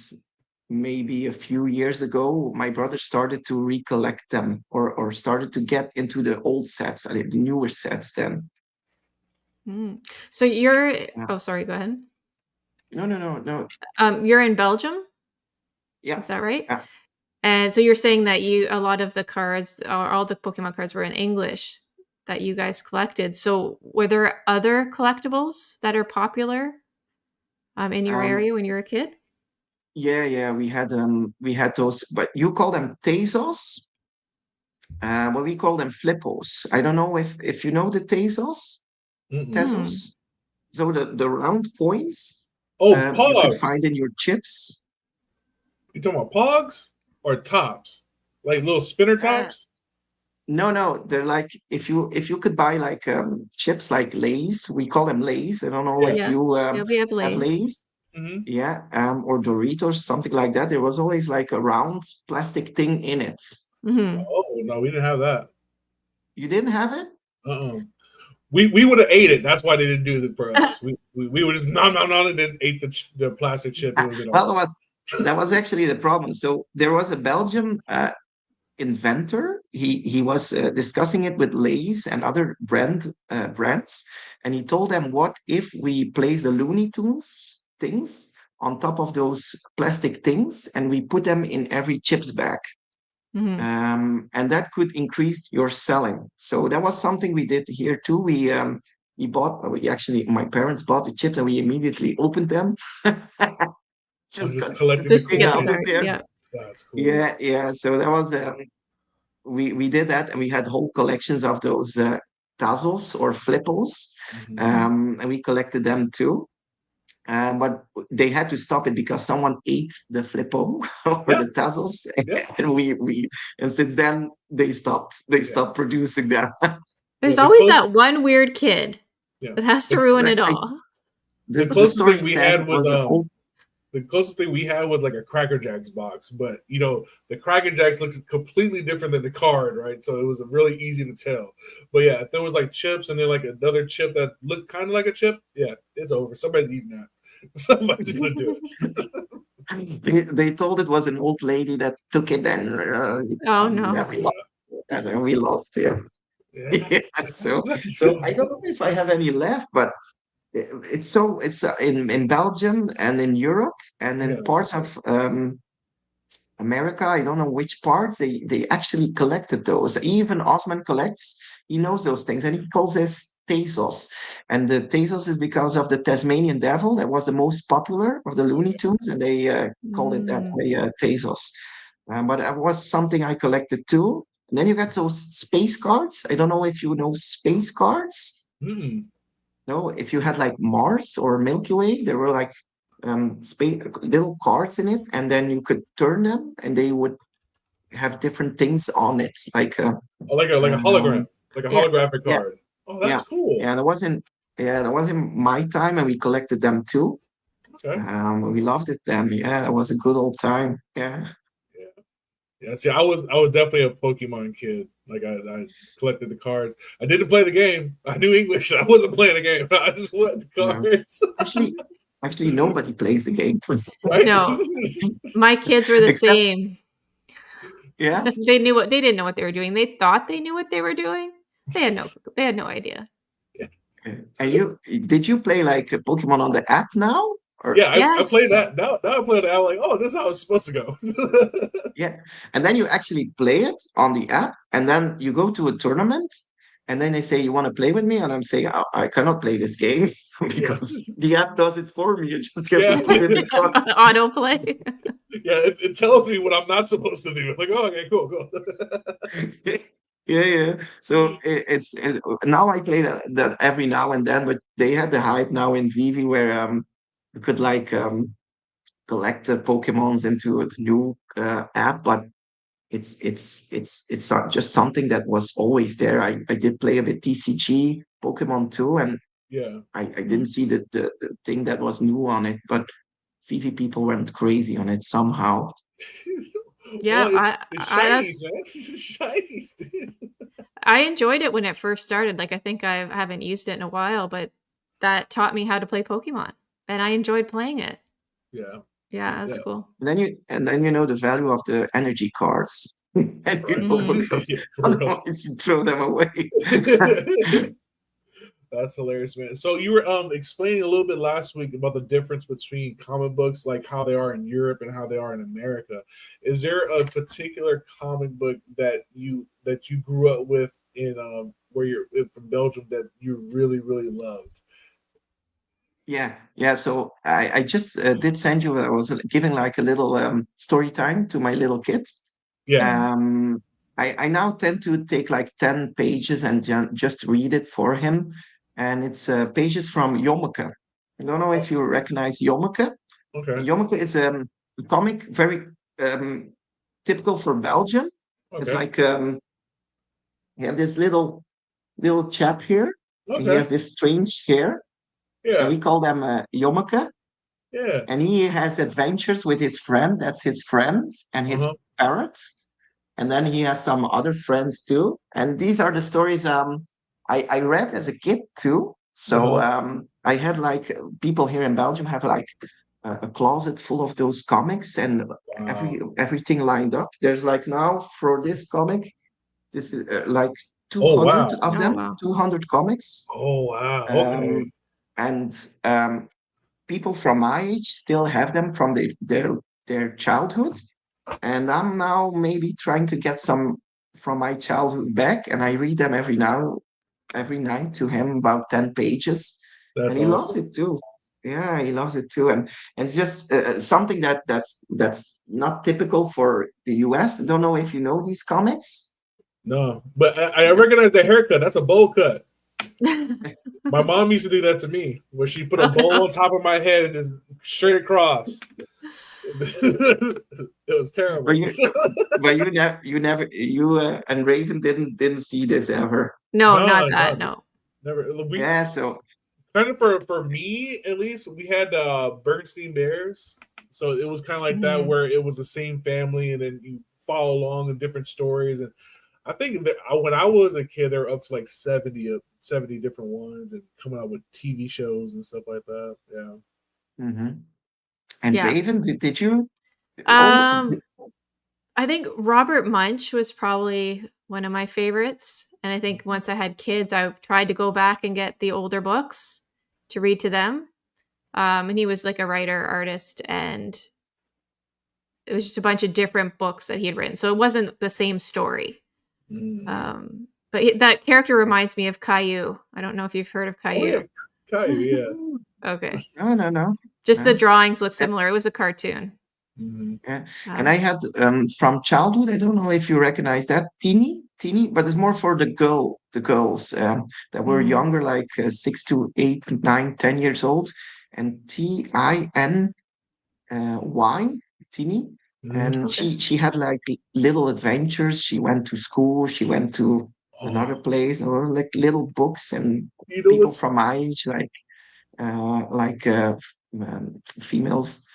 maybe a few years ago, my brother started to recollect them or started to get into the old sets, the newer sets then. Mm. So you're Yeah. oh sorry, go ahead. No. You're in Belgium, Yeah. is that right? Yeah. And so you're saying that a lot of the cards or all the Pokemon cards were in English that you guys collected. So were there other collectibles that are popular in your area when you were a kid? Yeah, we had those, but you call them Tezos. Well, we call them Flippos. I don't know if you know the Tezos. Mm-mm. Tezos. So the round coins Oh, you could Pogs. find in your chips. You talking about Pogs or tops? Like little spinner tops? No, they're like if you could buy like chips like Lay's, we call them Lay's. I don't know Yeah. if Yeah. you Yeah, we have have Lay's. Lay's. Mm-hmm. Yeah, or Doritos, something like that. There was always like a round plastic thing in it. Hmm. Oh no, we didn't have that. You didn't have it? Uh-uh. We would have ate it. That's why they didn't do it for us. We would just nom and then ate the plastic chip. It would have been Well, all that was actually the problem. So there was a Belgian inventor. He was discussing it with Lay's and other brands, and he told them, "What if we place the Looney Tunes things on top of those plastic things, and we put them in every chips bag?" Hmm. And that could increase your selling. So that was something we did here too. My parents bought the chips and we immediately opened them. I'm Just just got collecting the the Just to thing get the out of coins. card. there. Yeah. That's cool. Yeah. So that was we did that, and we had whole collections of those tazzles or flippos, Mhm. and we collected them too. But they had to stop it because someone ate the flippo or Yeah. the tazzles, Yeah. and since then they stopped. They stopped producing them. There's The always close- that one weird kid Yeah. that has to ruin it I- all. The The closest story thing we says had it was an old. the closest thing we had was like a Cracker Jacks box, but you know the Cracker Jacks looks completely different than the card, right? So it was really easy to tell. But yeah, if there was like chips and then like another chip that looked kind of like a chip, yeah, it's over. Somebody's eating that. Somebody's gonna do it. They told it was an old lady that took it, and Oh no. then we lost him. Yeah. Yeah, so I don't know if I have any left, but it's in Belgium and in Europe and in Yeah. parts of America. I don't know which parts they actually collected those. Even Osman collects. He knows those things, and he calls this Tezos. And the Tezos is because of the Tasmanian Devil that was the most popular of the Looney Tunes, and they called it that way, Tezos. But that was something I collected too. And then you got those space cards. I don't know if you know space cards. Mm. No, if you had like Mars or Milky Way, there were like space little cards in it, and then you could turn them, and they would have different things on it, like Oh, like a hologram, like a Yeah. holographic Yeah. card. Oh, that's cool. yeah, that was in my time, and we collected them too. Okay. We loved it then. Yeah, it was a good old time. Yeah. Yeah, see, I was definitely a Pokemon kid. Like I collected the cards. I didn't play the game. I knew English. I wasn't playing the game. I just wanted the cards. Actually, nobody plays the game. Right? No. My kids were the Except- same. Yeah. They didn't know what they were doing. They thought they knew what they were doing. They had no idea. And did you play like Pokemon on the app now? Or, Yeah, I Yes. played that. Now I play it. I'm like, oh, this is how it's supposed to go. Yeah, and then you actually play it on the app, and then you go to a tournament, and then they say, "You want to play with me?" And I'm saying, I cannot play this game because the app does it for me. You just get Yeah. to put in the cards. Autoplay. Yeah, it tells me what I'm not supposed to do. I'm like, oh, okay, cool. Yeah. So now I play that every now and then, but they had the hype now in Vivi where you could like collect the Pokemons into the new app, but it's not just something that was always there. I did play a bit TCG Pokemon too, and Yeah. I didn't see the thing that was new on it, but Vivi people went crazy on it somehow. Yeah, Well, it's I shinies, that's man. It's shinies, dude. I enjoyed it when it first started. Like I think I haven't used it in a while, but that taught me how to play Pokemon, and I enjoyed playing it. Yeah. Yeah, that's Yeah. cool. And then you know the value of the energy cards. And you Right. know Mhm. because Yeah, for real. otherwise you throw them away. That's hilarious, man. So you were explaining a little bit last week about the difference between comic books, like how they are in Europe and how they are in America. Is there a particular comic book that you grew up with in where you're from Belgium that you really really loved? Yeah. So I just did send you. I was giving like a little story time to my little kid. Yeah. Um, I now tend to take like 10 pages and just read it for him. And it's pages from Jommeke. I don't know if you recognize Jommeke. Okay. Jommeke is a comic very um, typical for Belgium. It's Okay. like you have this little chap here. He Okay. has this strange hair, and Yeah. we call them Jommeke. Yeah. And he has adventures with his friend. That's his friends and his Uh-huh. parrots. And then he has some other friends too. And these are the stories I read as a kid too. So Uh-huh. I had like people here in Belgium have like a closet full of those comics and Wow. everything lined up. There's like now for this comic, this is like Oh 200 wow. of Oh them, wow. 200 comics. Oh wow. Okay. Um, and people from my age still have them from their childhood, and I'm now maybe trying to get some from my childhood back, and I read them every night to him about 10 pages, and That's he loves awesome. it too. Yeah, he loves it too, and it's just something that's not typical for the US. I don't know if you know these comics. No, but I recognize the haircut. That's a bowl cut. My mom used to do that to me, where she put a bowl on top of my head and just straight across. It was But terrible. you and Raven didn't see this ever. No, No, not no, that. No. never. We Yeah, so kind of for me at least, we had Bernstein Bears, so it was kind of like that Mhm. where it was the same family, and then you follow along in different stories. And I think that when I was a kid, there were up to like 70 different ones, and coming out with TV shows and stuff like that. Yeah. mhm. And Yeah. Raven, did you? Oh, Um, I think Robert Munch was probably one of my favorites. And I think once I had kids, I tried to go back and get the older books to read to them. And he was like a writer, artist, and it was just a bunch of different books that he had written. So it wasn't the same story. Mm. But that character reminds me of Caillou. I don't know if you've heard of Oh yeah, Caillou. Caillou, yeah. Okay. no. Just the Yeah. drawings look similar. It was a cartoon. Mhm. Yeah. And Um, I had from childhood, I don't know if you recognize that teeny, but it's more for the girls that were mm, younger, like 6 to 8, 9, 10 years old, and TINY, teeny. Mhm. And okay. she had like little adventures. She went to school, she went to another Oh, place, or like little books, and you know people what's from my age, females,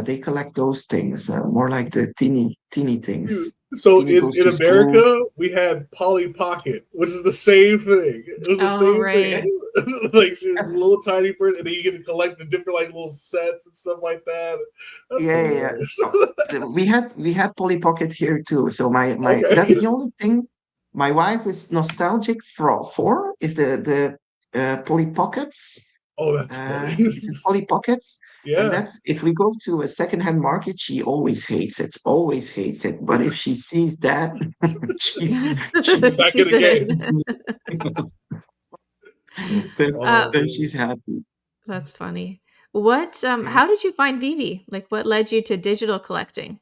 they collect those things, more like the teeny things. so Teeny goes in to school. America we had Polly Pocket, which is the same thing. It was the Oh, same thing. right. Like she was a little tiny person, and then you get to collect the different like little sets and stuff like that. That's Yeah. hilarious. Oh, we had Polly Pocket here too. So my Okay. that's the only thing my wife is nostalgic for is the Polly Pockets. Oh, that's funny. Is it Polly Pockets? And Yeah. that's if we go to a secondhand market, she always hates it. Always hates it. But if she sees that, she's She's she's back in She's the game. in. then Oh then man. she's happy. That's funny. What Yeah. how did you find Vivi? Like what led you to digital collecting?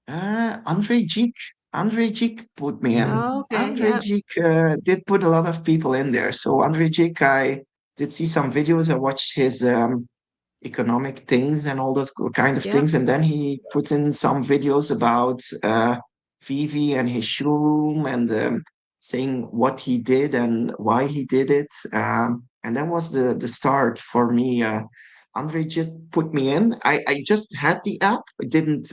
Andre Geek. Andre Jik put me in. Oh, okay. Andre Yep. Jik did put a lot of people in there. So Andre Jik, I did see some videos. I watched his economic things and all those kind of Yep. things, and then he puts in some videos about Vivi and his showroom and saying what he did and why he did it. And that was the start for me. Andre just put me in. I just had the app. I didn't.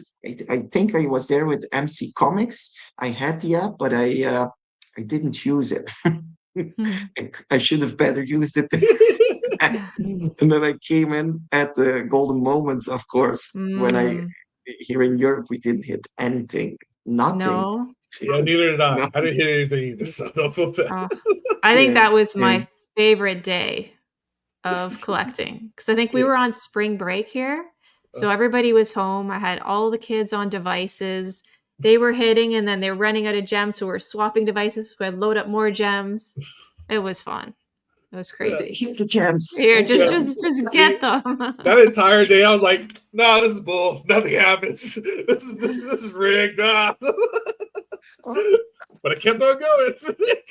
I think I was there with MC Comics. I had the app, but I didn't use it. I should have better used it. And then I came in at the golden moments, of course. When Mm, here in Europe, we didn't hit anything, nothing. no. Yeah, neither did I. I Nothing. didn't hear anything either, so don't feel bad. I think Yeah, that was yeah. my favorite day of collecting because I think we were on spring break here. So everybody was home. I had all the kids on devices. They were hitting and then they were running out of gems. So we're swapping devices. So I'd load up more gems. It was fun. It was crazy. Here the gems. Here, Here Yeah. just See, get them. that entire day, I was like, "Nah, this is bull. Nothing happens. This is rigged." Nah. But I kept on going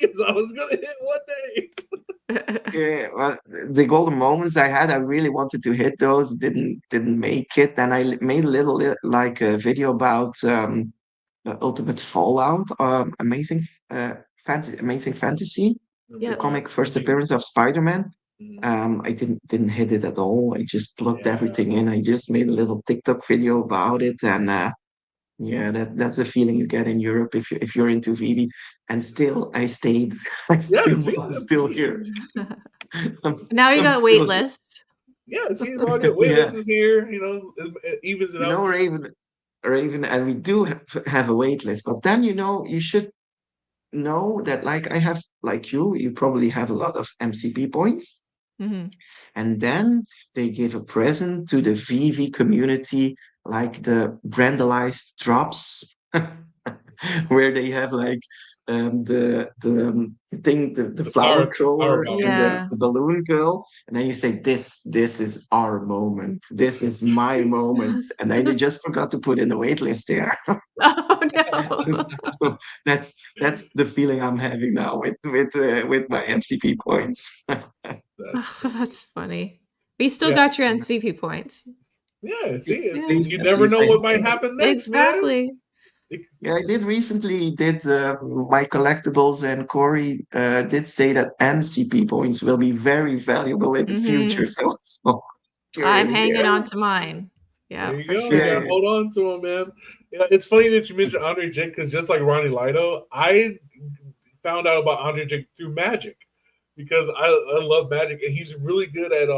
because I was gonna hit one day. Yeah, well, the golden moments I had, I really wanted to hit those. Didn't make it. Then I made a little like a video about Ultimate Fallout, amazing fantasy, Yeah. the comic first appearance of Spider-Man. I didn't hit it at all. I just plugged everything in. I just made a little TikTok video about it, and yeah, that's the feeling you get in Europe if you're into Vivi. And still, I stayed. I Yeah, see, still here. Now you I'm got still wait here. list. yeah. See, all good. Wait, Yeah. this is here. It evens it You out. know, Raven, and we do have a wait list. But then you should know that, like I have, like you probably have a lot of MCP points. Mhm. And then they give a present to the Vivi community, like the brandalized drops, where they have like the thing, the flower power thrower bomb. and Yeah. the balloon girl, and then you say this is our moment, this is my moment, and then you just forgot to put in the wait list there. Oh no. So that's the feeling I'm having now with my MCP points. That's funny. But you still Yeah. got your MCP points. Yeah, see, Yeah. you never know what might happen next, Exactly. Yeah, I did recently my collectibles, and Corey did say that MCP points will be very valuable in the future. So here I'm is hanging there. on to mine. Yeah, There you for go. sure. You gotta hold on to him, man. Yeah, it's funny that you mentioned Andre Jake because just like Ronnie Lido, I found out about Andre Jake through Magic because I love Magic and he's really good at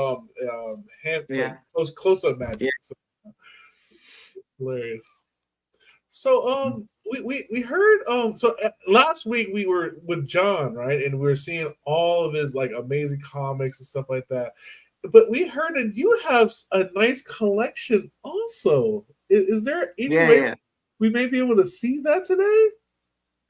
Yeah. close up Magic. Yeah. So, hilarious. So we heard last week we were with John, right, and we were seeing all of his like amazing comics and stuff like that. But we heard that you have a nice collection also. Is there any Yeah, way yeah. we may be able to see that today?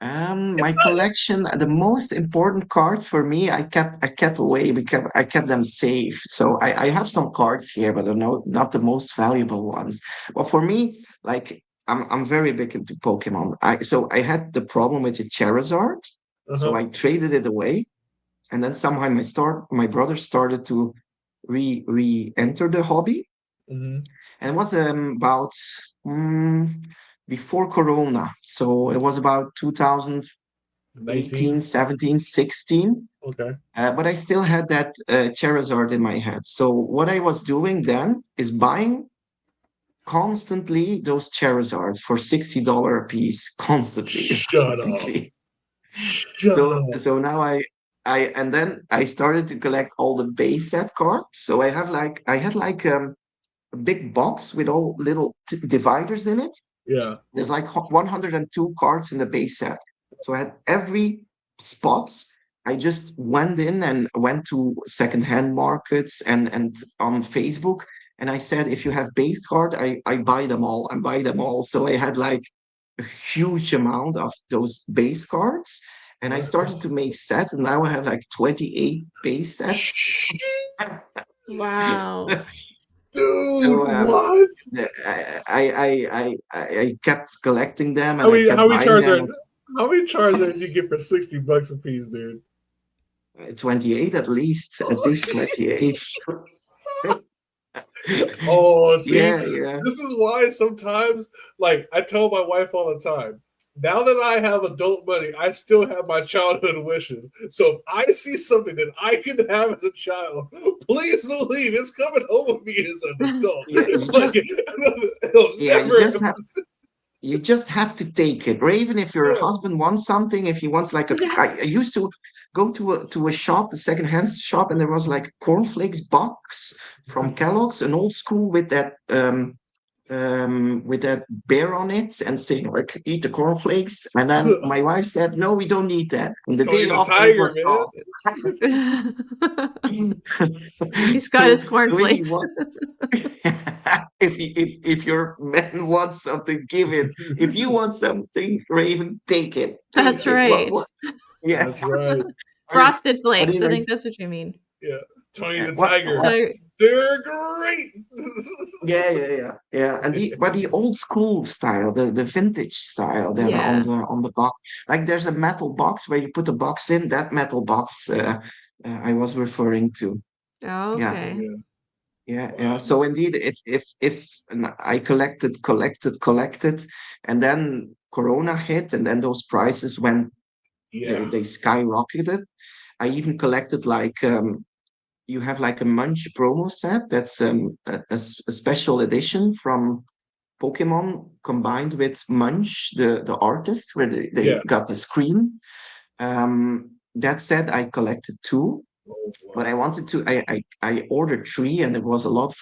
My collection, the most important cards for me, I kept away because I kept them safe. So I have some cards here, but they're not the most valuable ones. But for me, like I'm very big into Pokemon. So I had the problem with the Charizard, so Uh-huh. I traded it away, and then somehow my brother started to re-enter the hobby, Mhm. and it was about before Corona. So it was about 2018, 19. 17, 16. Okay. But I still had that Charizard in my head. So what I was doing then is buying constantly those Charizards for $60 a piece, constantly, Shut up. constantly. Shut So up. so now and then I started to collect all the base set cards. So I had like a big box with all little dividers in it. Yeah. There's like 102 cards in the base set. So I had every spot. I just went in and went to secondhand markets and on Facebook. And I said, if you have base card, I buy them all. I buy them all. So I had like a huge amount of those base cards. And I That's started to make sets. And now I have like 28 base sets. Wow. Dude, So what? I kept collecting them, How and I many kept how many buying them. Charizard? How many Charizard did you get for $60 a piece, dude? 28 at least 28. Oh, see, Yeah, yeah. this is why sometimes, like, I tell my wife all the time, now that I have adult money, I still have my childhood wishes. So if I see something that I can have as a child, please believe it's coming home with me as an adult. Yeah, Like, it'll yeah, never. you just have to take it. Or even if your Yeah. husband wants something, if he wants like I used to go to a shop, a secondhand shop, and there was like a cornflakes box from Kellogg's, an old school with that bear on it, and saying like eat the cornflakes. And then my wife said, "No, we don't need that." And the Tony day the after, it Tiger, was man. gone. He's got his When he cornflakes. wa- if your man wants something, give it. If you want something, Raven, take it. That's Take it. right. Yeah. That's right. Frosted I Flakes. mean, I like, think that's what you mean. Yeah. Tony the what? Tiger. So, They're great. Yeah. And the old school style, the vintage style, then yeah. on the box. Like there's a metal box where you put the box in. That metal box I was referring to. Oh, Yeah. okay. Yeah. So indeed, if and I collected, and then Corona hit, and then those prices went, Yeah. they skyrocketed. I even collected like you have like a Munch promo set that's a special edition from Pokemon combined with Munch, the artist, where they Yeah. got the screen. That said, I collected two, Oh, but wow. I wanted to. I ordered three, and it was a lot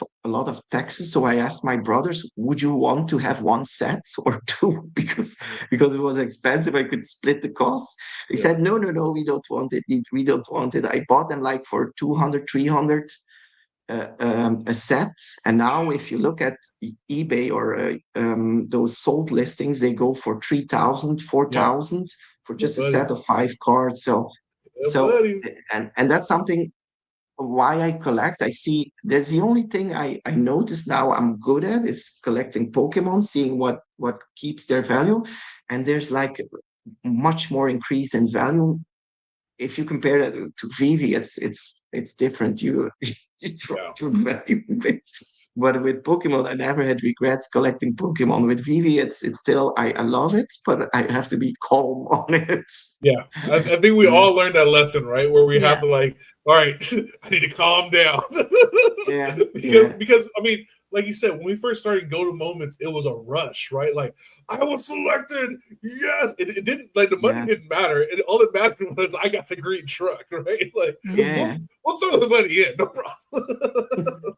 of taxes. So I asked my brothers, "Would you want to have one set or two?" Because it was expensive. I could split the costs. They said, "No, we don't want it. We don't want it." I bought them like for 200, 300 a set. And now, if you look at eBay or those sold listings, they go for 3,000, four Yeah. thousand for Yeah, just a buddy. set of 5 cards. Yeah, buddy. And that's something why I collect. I see that's the only thing I notice now I'm good at is collecting Pokemon, seeing what keeps their value. And there's like much more increase in value if you compare it to Vivi, it's different. You try Yeah. to value it. But with Pokemon, I never had regrets collecting Pokemon. With Vivi, it's still I love it, but I have to be calm on it. Yeah. I think we Yeah, all learned that lesson, right? Where we have Yeah. to like, all right, I need to calm down. yeah, because I mean, like you said, when we first started Go to Moments, it was a rush, right? Like I was selected. Yes. It didn't like the money yeah, didn't matter. All it mattered was I got the green truck, right? Like yeah, we'll throw the money in, no problem.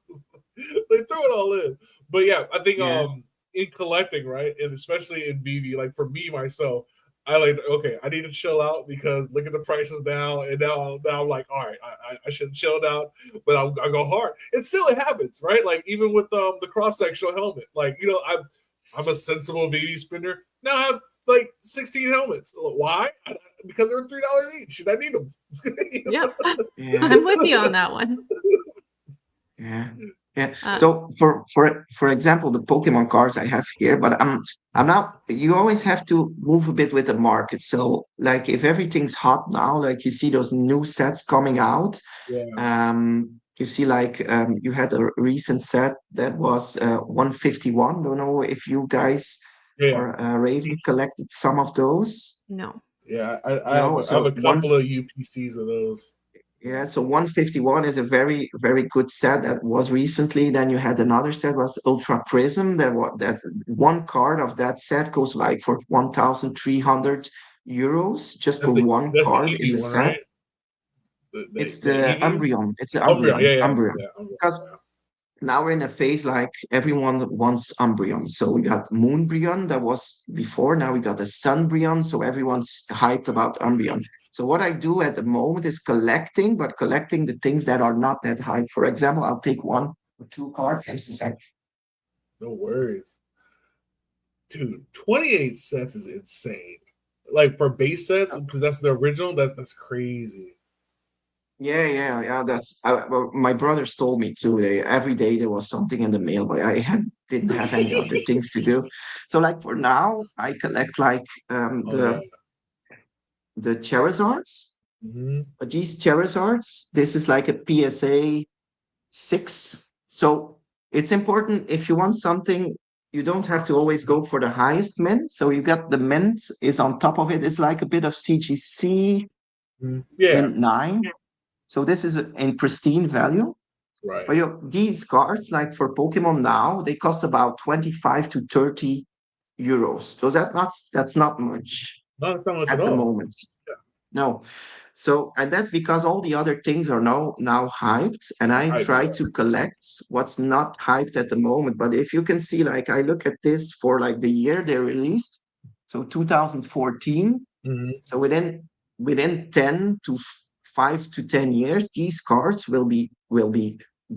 They throw it all in. But yeah, I think yeah, in collecting, right, and especially in BB, like for me myself, I like okay, I need to chill out because look at the prices now, and now I'm like, all right, I should chill out, but I'll go hard. And still, it happens, right? Like even with the cross sectional helmet, like I'm a sensible VV spinner. Now I have like 16 helmets. Why? Because they're $3 each, and I need them. Yep. yeah, I'm with you on that one. yeah. Yeah. Uh, So for example, the Pokemon cards I have here, but I'm now you always have to move a bit with the market. So like if everything's hot now, like you see those new sets coming out, Yeah, you see like you had a recent set that was 151. Don't know if you guys yeah, or Raven collected some of those. no. yeah. I have No, I have so a couple of UPCs of those. yeah, so 151 is a very, very good set that was recently. Then you had another set was Ultra Prism. That one card of that set goes like for 1,300 euros just for one That's the card in Eevee the one, set. right? The It's the the Eevee one? Umbreon. It's the Umbreon, Umbreon. Umbreon. yeah. Umbreon, Because now we're in a phase like everyone wants Umbreon. So we got Moonbreon that was before. Now we got the Sunbreon. So everyone's hyped about Umbreon. So what I do at the moment is collecting, but collecting the things that are not that hyped. For example, I'll take one or two cards. Just a sec. No worries, dude. 28 sets is insane. Like for base sets, because that's the original. That's crazy. Yeah. That's well, my brothers told me too. Every day there was something in the mail, but didn't have any other things to do. So like for now, I collect like Oh yeah. the Charizards. Hmm. But these Charizards, this is like a PSA 6. So it's important if you want something, you don't have to always go for the highest mint. So you got the mint is on top of it. It's like a bit of CGC Yeah. mint 9. So this is in pristine value. Right. But these cards, like for Pokemon now, they cost about 25 to 30 euros. So that's not much No, it's not much at at the all. moment. No. So, and that's because all the other things are now hyped, and I I try do. to collect what's not hyped at the moment. But if you can see, like I look at this for like the year they released, so 2014. Hmm. So within 10 to 5 to 10 years, these cards will be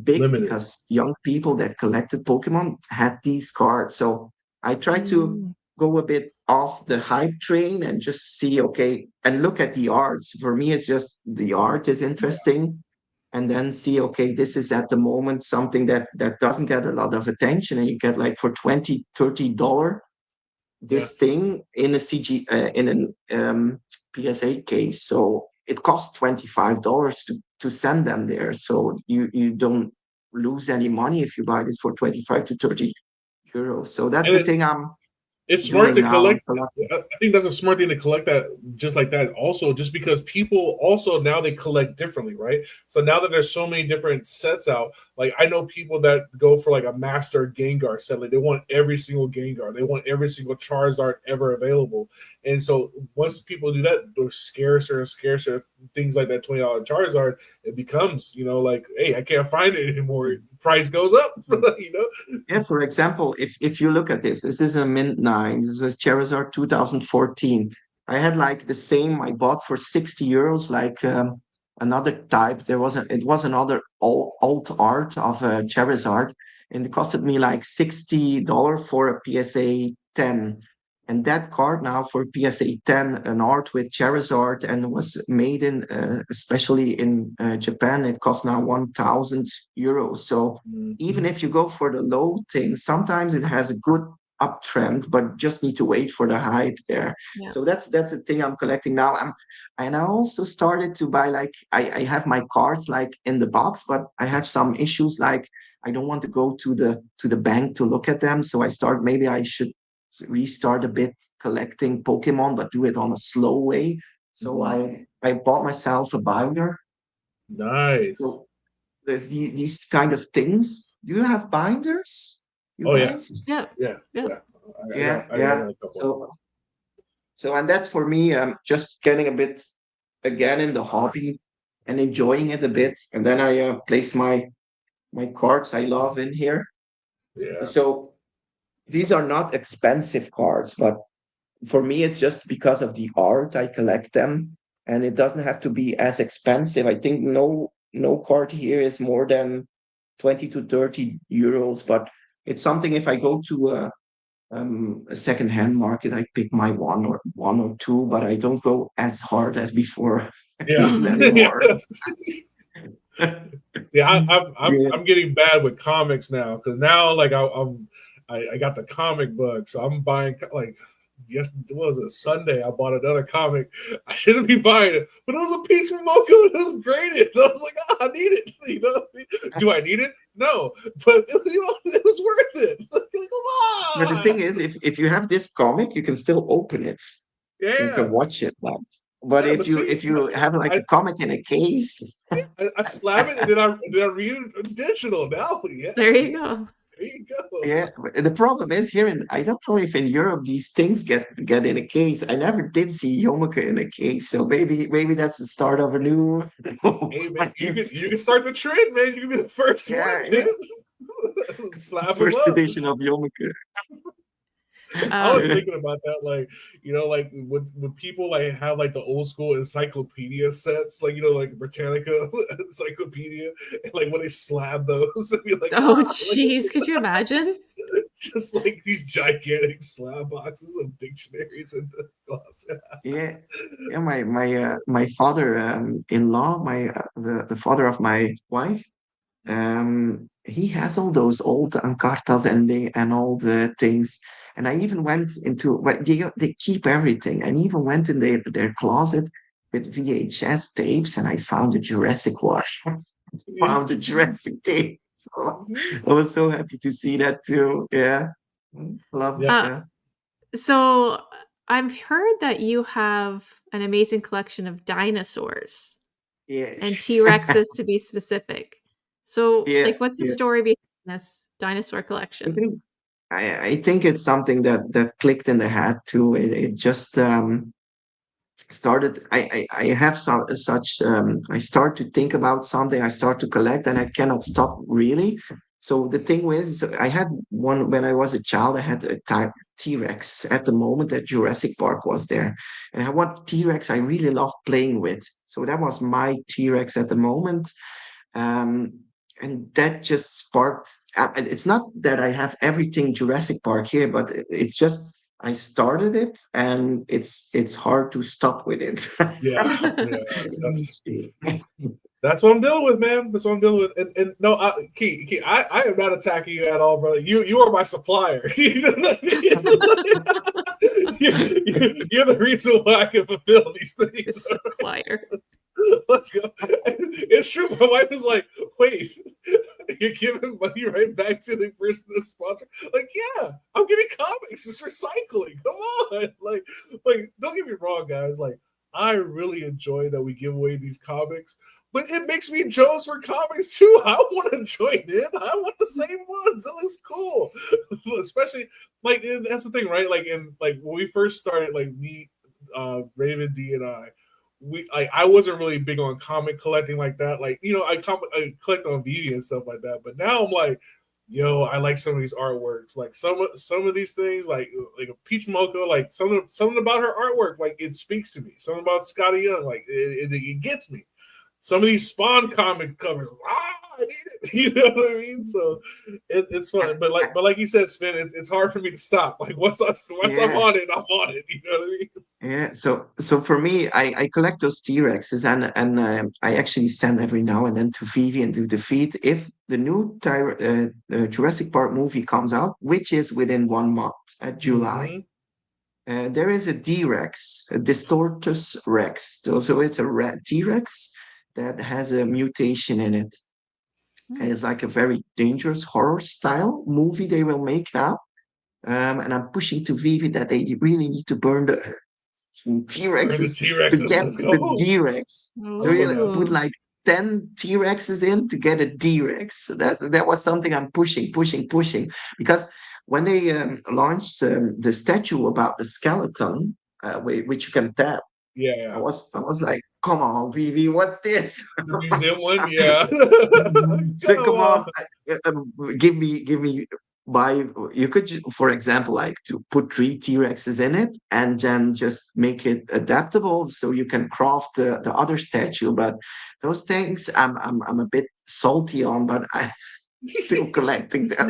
big Limited. because young people that collected Pokemon had these cards. So I try to Mm. go a bit off the hype train and just see, okay, and look at the arts. For me, it's just the art is interesting. And then see, okay, this is at the moment something that doesn't get a lot of attention. And you get like for 20, $30 Yeah. this thing in a in an PSA case. So it costs $25 to send them there. So you don't lose any money if you buy this for 25 to 30 euros. So that's And the it, thing I'm it's smart doing to now. collect. I think that's a smart thing to collect that just like that. Also, just because people also now they collect differently, right? So now that there's so many different sets out, like I know people that go for like a master Gengar set. Like they want every single Gengar, they want every single Charizard ever available. And so once people do that, there's scarcer and scarcer things like that $20 Charizard. It becomes, like, hey, I can't find it anymore. Price goes up, you know. Yeah, for example, if you look at this is a Mint 9, this is a Charizard 2014. I had like the same I bought for 60 euros, like another type. It was another alt art of a Charizard, and it costed me like $60 for a PSA 10. And that card now for PSA 10, an art with Charizard, and was made in especially in Japan, it costs now 1,000 euros. So even Mhm. if you go for the low thing, sometimes it has a good uptrend, but just need to wait for the hype there. Yeah. So that's the thing I'm collecting now. And I also started to buy like I have my cards like in the box, but I have some issues like I don't want to go to the bank to look at them. So maybe I should restart a bit collecting Pokemon, but do it on a slow way. So I bought myself a binder. Nice. So there's these kind of things. Do you have binders, you Oh yeah, guys? Yep. yeah, Yep. yeah. I Yeah, got, I yeah. got a couple. So and that's for me, just getting a bit again in the hobby and enjoying it a bit. And then I place my cards I love in here. Yeah, So these are not expensive cards, but for me, it's just because of the art I collect them, and it doesn't have to be as expensive. I think no card here is more than 20 to 30 euros, but it's something if I go to a second-hand market, I pick my one or two, but I don't go as hard as before yeah, anymore. yeah. Yeah. I'm getting bad with comics now because now like I got the comic book, so I'm buying like. Yes, what was it? Sunday. I bought another comic. I shouldn't be buying it, but it was a piece from Mocha. It was graded. And I was like, I need it. You know, do I need it? No, but it was worth it. Come But the thing on. is, if you have this comic, you can still open it. You Yeah, can watch it. But yeah. But see, if you have like I, a comic in a case, I slap it and then I read it digital now. Yeah, There you see, go. there you go. yeah. The problem is here, I don't know if in Europe these things get in a case. I never did see Yomuka in a case, so maybe that's the start of a new. Hey man, you can start the trend, man. You can be the first Yeah, one, yeah. man. Slap them First up. edition of Yomuka. I was Um, thinking about that, like like when people like have like the old school encyclopedia sets, like like Britannica encyclopedia, and like when they slab those, and be like, oh, like jeez. Could you imagine? just like these gigantic slab boxes of dictionaries in the closet. Yeah, yeah. My father in law, the father of my wife, he has all those old Encartas and all the things. And I even went into, but they keep everything. And even went in their closet with VHS tapes, and I found a Jurassic one. Yeah. Found a Jurassic tape. So Mhm. I was so happy to see that too. Yeah, love. Yeah. Uh, Yeah, so I've heard that you have an amazing collection of dinosaurs yeah, and T-Rexes to be specific. So, yeah, like, what's the yeah. story behind this dinosaur I collection? think I think it's something that clicked in the head too. It just started. I have some such. I start to think about something. I start to collect, and I cannot stop really. So the thing was, so I had one when I was a child. I had a type T-Rex at the moment that Jurassic Park was there, and I want T-Rex I really loved playing with. So that was my T-Rex at the moment. um, and that just sparked. It's not that I have everything Jurassic Park here, but it's just I started it, and it's hard to stop with it. Yeah. Yeah. That's what I'm dealing with, man. That's what I'm dealing with. And no, Key, I am not attacking you at all, brother. You are my supplier. You know what I mean? You're the reason why I can fulfill these The things. supplier. Let's go. It's true. My wife is like, wait, you're giving money right back to the person that's sponsor. Like, yeah, I'm getting comics. It's recycling. Come on. Like, don't get me wrong, guys. Like, I really enjoy that we give away these comics, but it makes me Jones for comics too. I want to join in. I want the same ones. It looks cool. Especially like and that's the thing, right? Like in like when we first started, like me, Raven D and I wasn't really big on comic collecting like that. Like, you know, I collect on DVD and stuff like that. But now I'm like, yo, I like some of these artworks. Like some of these things, like a Peach Mocha, like something about her artwork, like it speaks to me. Something about Scotty Young, like it gets me. Some of these Spawn comic covers, I need it. You know what I mean? So it's fun, but like you said, Sven, it's hard for me to stop. Like once I'm Yeah, on it, I'm on it. You know what I mean? yeah. So for me, I collect those T-Rexes, and I actually send every now and then to Vivi and do the feed if the new Jurassic Park movie comes out, which is within 1 month at July. Mm-hmm. There is a D-Rex, a Distortus Rex. So it's a T-Rex that has a mutation in it. And it's like a very dangerous horror style movie they will make now. And I'm pushing to Vivi that they really need to burn the Burn the T-Rexes T to Rexes. get Let's the go. D-Rex. So That's you what know, put happened. Ooh. like 10 T-Rexes in to get a D-Rex. So that was something I'm pushing. Because when they launched the statue about the skeleton, which you can tap, Yeah, I yeah. was like, come on, Vivi, what's this? The museum one, yeah. So Come come on. on, give me buy. You could, for example, like to put 3 T-Rexes in it and then just make it adaptable so you can craft the other statue. But those things I'm a bit salty on, but I still collecting them.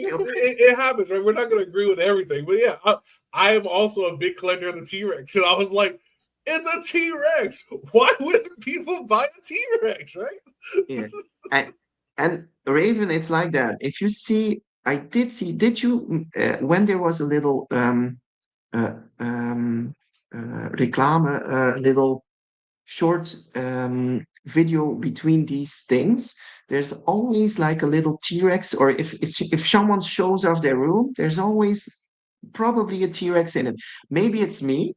Still. It happens, right? We're not going to agree with everything, but yeah, I am also a big collector of the T Rex, and I was like, it's a T Rex. Why wouldn't people buy a T Rex, right? Yeah. And and Raven, it's like that. If you see, I did see, did you when there was a little uh, um reclame, little short video between these things, there's always like a little T-Rex, or if someone shows off their room, there's always probably a T-Rex in it. Maybe it's me.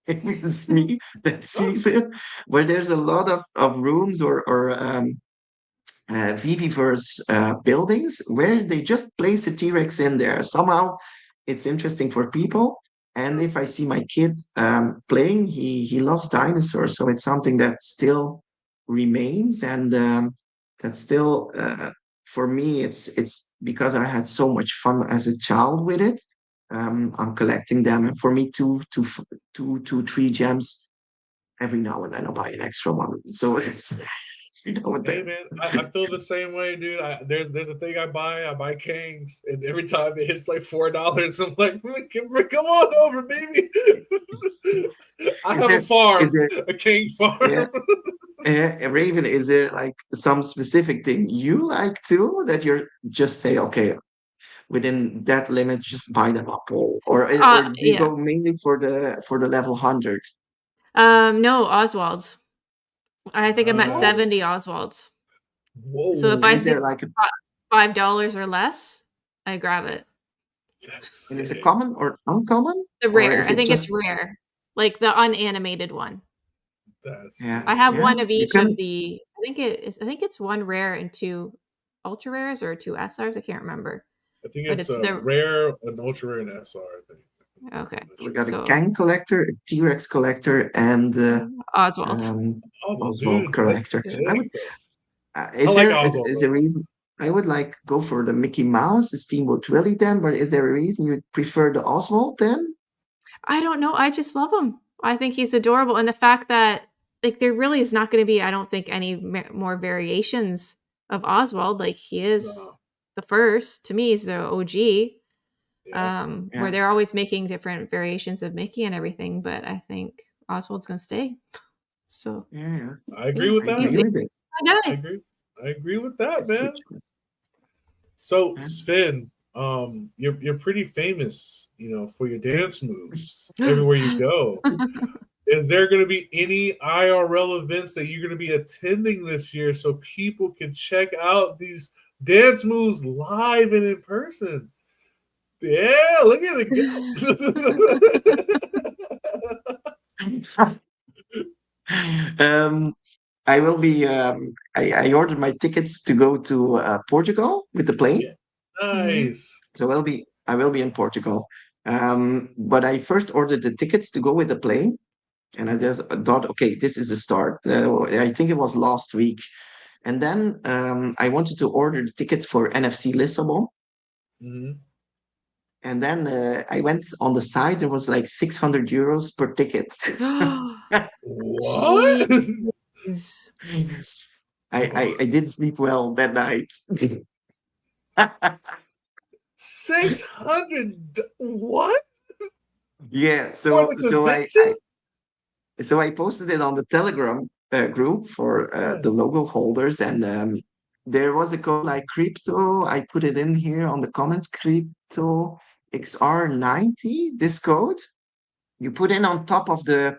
Maybe it's me that Oh, sees it, but there's a lot of rooms or Viviverse buildings where they just place a T-Rex in there. Somehow it's interesting for people. And if yes. I see my kid playing, he loves dinosaurs. So it's something that still remains. And that still, for me, it's because I had so much fun as a child with it. I'm collecting them. And for me, two, 3 gems every now and then I'll buy an extra one. So it's You know what Hey that? man, I feel the same way, dude. There's a thing I buy Kangs, and every time it hits like $4, I'm like, come on over, baby. I Is have a there is farm, there a Kang yeah, farm. Raven, is there like some specific thing you like too that you're just say, okay, within that limit, just buy them up, or do you Yeah. go mainly for the level 100? No, Oswald's. I think I'm at Nice. 70 Oswald's. So if Whoa, I Is see there like a $5 or less, I grab it. that's and is it sick. common or uncommon, The or rare. is I it think it's just rare. Like the unanimated one. That's yeah, I have sick. yeah, one of you each of can the I think it's one rare and two ultra rares or two SRs. I can't remember. I think But it's it's a the rare, an ultra rare, and SR. I think. okay. I'm not we sure. got a So Kang collector, a T-Rex collector, and Oswald. um Oswald, Oswald dude, that's collector. I would sick though. I is like there Oswald is though. there a reason I would like go for the Mickey Mouse, the Steamboat Willie then, but is there a reason you prefer the Oswald then? I don't know. I just love him. I think he's adorable, and the fact that like there really is not going to be, I don't think, any more variations of Oswald. Like he is No, the first to me. He's the OG. yeah, Where Yeah, they're always making different variations of Mickey and everything, but I think Oswald's going to stay. So yeah, I agree yeah, with I that. agree he's with it. my I guy. agree. I agree with that, It's a good man. choice. So Yeah. Sven, you're pretty famous, for your dance moves everywhere you go. Is there going to be any IRL events that you're going to be attending this year so people can check out these dance moves live and in person? Yeah, look at it go. Um, I will be. I ordered my tickets to go to Portugal with the plane, Yeah, nice. so I will be in Portugal. But I first ordered the tickets to go with the plane, and I just thought, okay, this is the start. I think it was last week, and then I wanted to order the tickets for NFC Lisbon, Mhm. and then I went on the site. It was like 600 euros per ticket. What? Jeez. I didn't sleep well that night. 600? What? Yeah, For the convention? so I posted it on the Telegram group for Yeah. the logo holders, and there was a code like crypto. I put it in here on the comments, crypto XR90. This code you put in on top of the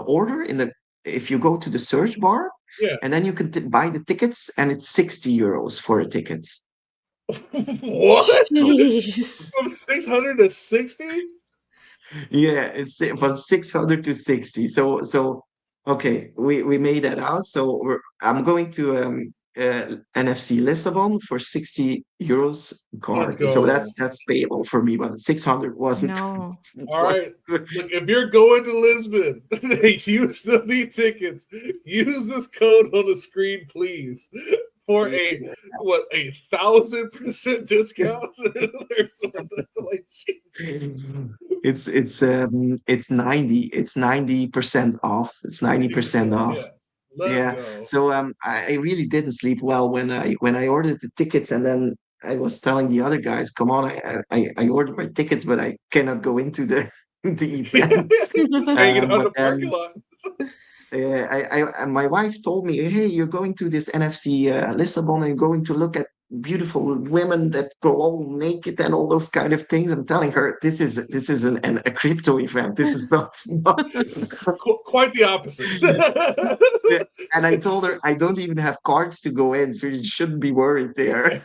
order in the if you go to the search bar, Yeah. and then you can buy the tickets, and it's 60 euros for a ticket. What? Jeez. From 600 to 60? Yeah, it's from 600 to 60. So okay, we made that out. So I'm going to NFC Lisbon for 60 euros Let's card. So go. that's payable for me, but 600 wasn't No. All wasn't right. good. Look, if you're going to Lisbon, you still need tickets. Use this code on the screen, please, for a 1,000% discount or something like. Jeez. It's 90% off. It's 90% 90%. off. Yeah. Let's Yeah. go. So I really didn't sleep well when I ordered the tickets, and then I was telling the other guys, come on, I ordered my tickets, but I cannot go into the the event. Just hanging out in But the parking then lot. my wife told me, hey, you're going to this NFC Lisbon, and you're going to look at beautiful women that go all naked and all those kind of things. I'm telling her this is a crypto event. This is not. Quite the opposite. Yeah, and I told It's her I don't even have cards to go in, so you shouldn't be worried there.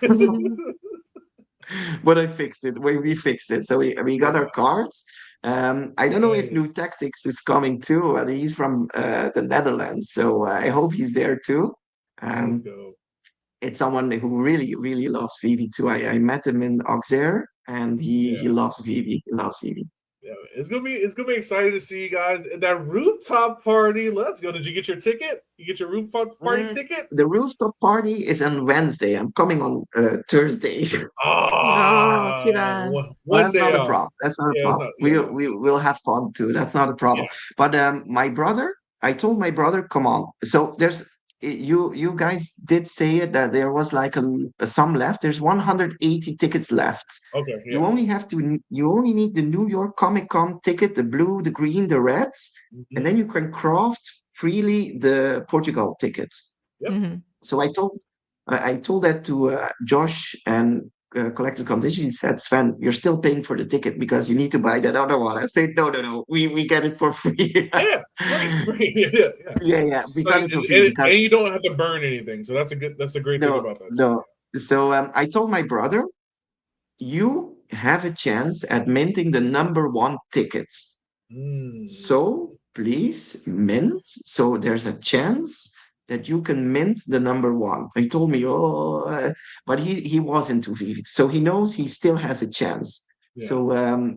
But I fixed it. We fixed it. So we got our yeah, cards. I don't know if nice. New Tactics is coming too. He's from the Netherlands, so I hope he's there too. Let's Um, go. it's someone who really, really loves Vivi too. I met him in Auxerre, and he Yeah. loves Vivi. He loves Vivi. Yeah, it's gonna be exciting to see you guys at that rooftop party. Let's go. Did you get your ticket? You get your rooftop party Mm, ticket? the rooftop party is on Wednesday. I'm coming on Thursday. Oh, too Ah, bad. one, Well, one that's day not a off. problem. That's not a Yeah, it's problem. not. Yeah, We will have fun too. That's not a yeah, problem. But my brother, I told my brother, come on. So you guys did say it that there was like a some left. There's 180 tickets left. Okay, You yeah. only have to you only need the New York Comic Con ticket, the blue, the green, the reds, and Mhm. then you can craft freely the Portugal tickets. Yep. Mhm. So I told that to Josh and Collective Condition. He said, Sven, you're still paying for the ticket because you need to buy that other one. I said, no, we get it for free. Yeah, great. Yeah. Yeah, we So, got it for free and because you don't have to burn anything. So that's a great thing no, about that too. no. So I told my brother, you have a chance at minting the number one tickets. Mm. So please mint. So there's a chance that you can mint the number one. He told me, but he was into Vivid, so he knows he still has a chance. Yeah. So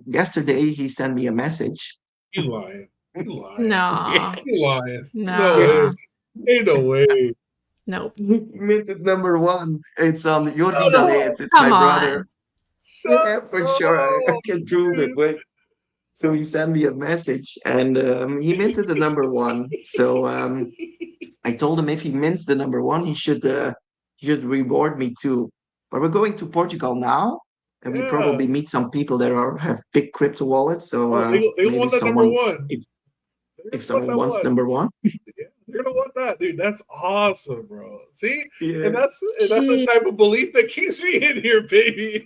yesterday he sent me a message. You lying. You lying. No. You lying. No. No, ain't no way. Nope. He minted number one. It's on Jordi Shut up. Dalet. It's Come my on. brother. Shut Yeah, for sure. I up, can prove it. dude. Wait. So he sent me a message and he minted the number one. So I told him if he mints the number one, he should reward me too. But we're going to Portugal now, and we Yeah. probably meet some people that have big crypto wallets. So Oh, they maybe want that number someone, one. if They're if gonna want someone that wants one. number one, Yeah, they're gonna want that, dude. That's awesome, bro. See, yeah, and that's the type of belief that keeps me in here, baby.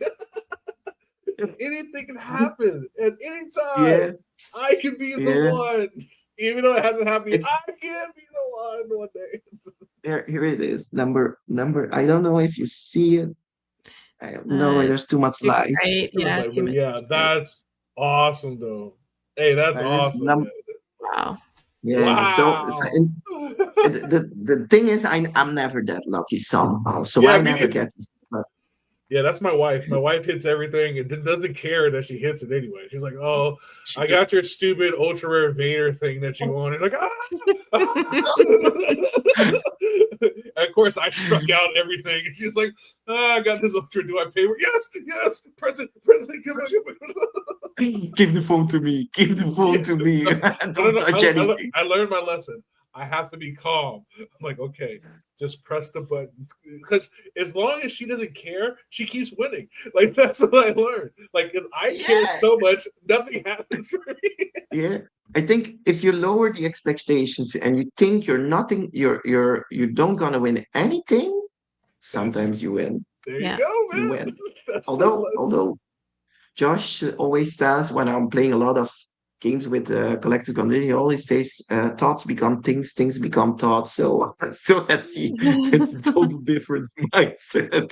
Anything can happen at any time. yeah, I can be the yeah. one, even though it hasn't happened yet. It's I can be the one day. here it is. Number. I don't know if you see it. No, there's too much Super light. bright. It was Yeah, like, too but much. yeah, that's awesome, though. Hey, that's It's awesome, man. Wow. Yeah. So Wow. the thing is, I'm never that lucky somehow. So Yeah, I me never neither. get this. Yeah, that's my wife. My wife hits everything and doesn't care that she hits it anyway. She's like, "Oh, She I just- got your stupid ultra rare Vader thing that you wanted." Like, ah! And of course, I struck out and everything, and she's like, I got this ultra. Do I pay for it? Yes. Present. Come on. Give the phone to me. Give the phone to me. Don't touch anything. I learned my lesson. I have to be calm. I'm like, okay, just press the button. Because as long as she doesn't care, she keeps winning. Like, that's what I learned. Like, if I care Yeah. so much, nothing happens for me. Yeah. I think if you lower the expectations and you think you don't gonna win anything, sometimes you win. There Yeah. you go, You man. win. That's the Although lesson. although Josh always says when I'm playing a lot of games with Collective Condition, he always says thoughts become things, things become thoughts. So so that's the total different mindset.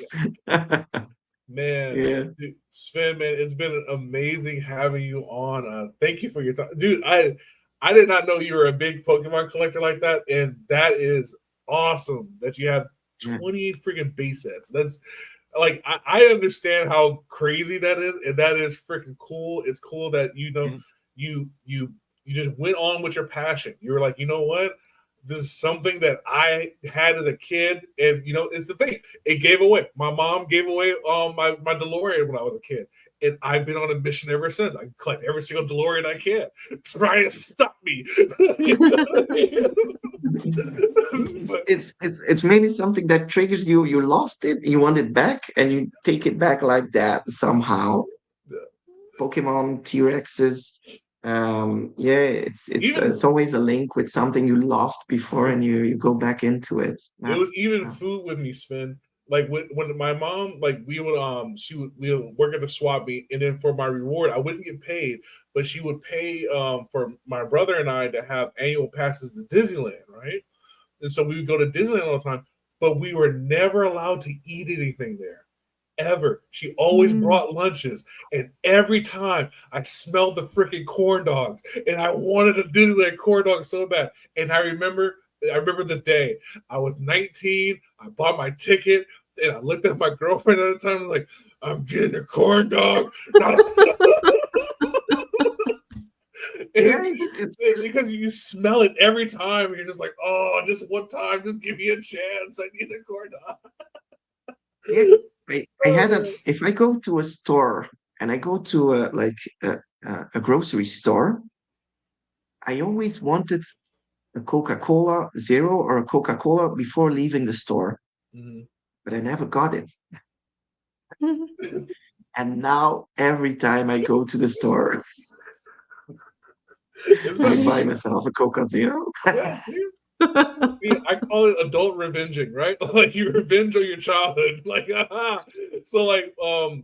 Man, Yeah. dude, Sven, man, it's been amazing having you on. Thank you for your time, dude. I did not know you were a big Pokemon collector like that, and that is awesome that you have Yeah. 28 freaking base sets. That's like I understand how crazy that is, and that is freaking cool. It's cool that Yeah. you just went on with your passion. You were like, you know what? This is something that I had as a kid, and it's the thing. It gave away. My mom gave away my DeLorean when I was a kid, and I've been on a mission ever since. I collect every single DeLorean I can, try to stop me. It's maybe something that triggers you. You lost it, you want it back, and you take it back like that somehow. Pokemon, T-Rexes. Yeah, it's always a link with something you loved before, and you go back into it. It was even food with me, Sven. Like when my mom, like we would we would work at the swap meet, and then for my reward I wouldn't get paid, but she would pay for my brother and I to have annual passes to Disneyland, right? And so we would go to Disneyland all the time, but we were never allowed to eat anything there. Ever. She always brought lunches, and every time I smelled the freaking corn dogs, and I wanted to do that corn dog so bad. And I remember the day I was 19. I bought my ticket, and I looked at my girlfriend at the time. I was like, "I'm getting a corn dog." Yeah, it's Because you smell it every time, and you're just like, "Oh, just one time, just give me a chance. I need the corn dog." yeah. I had if I go to a store and I go to a grocery store, I always wanted a Coca-Cola Zero or a Coca-Cola before leaving the store, Mhm. but I never got it. And now every time I go to the store, It's I not buy myself a Coca Zero. yeah, see? See, I call it adult revenging, right? Like you revenge on your childhood, like so like when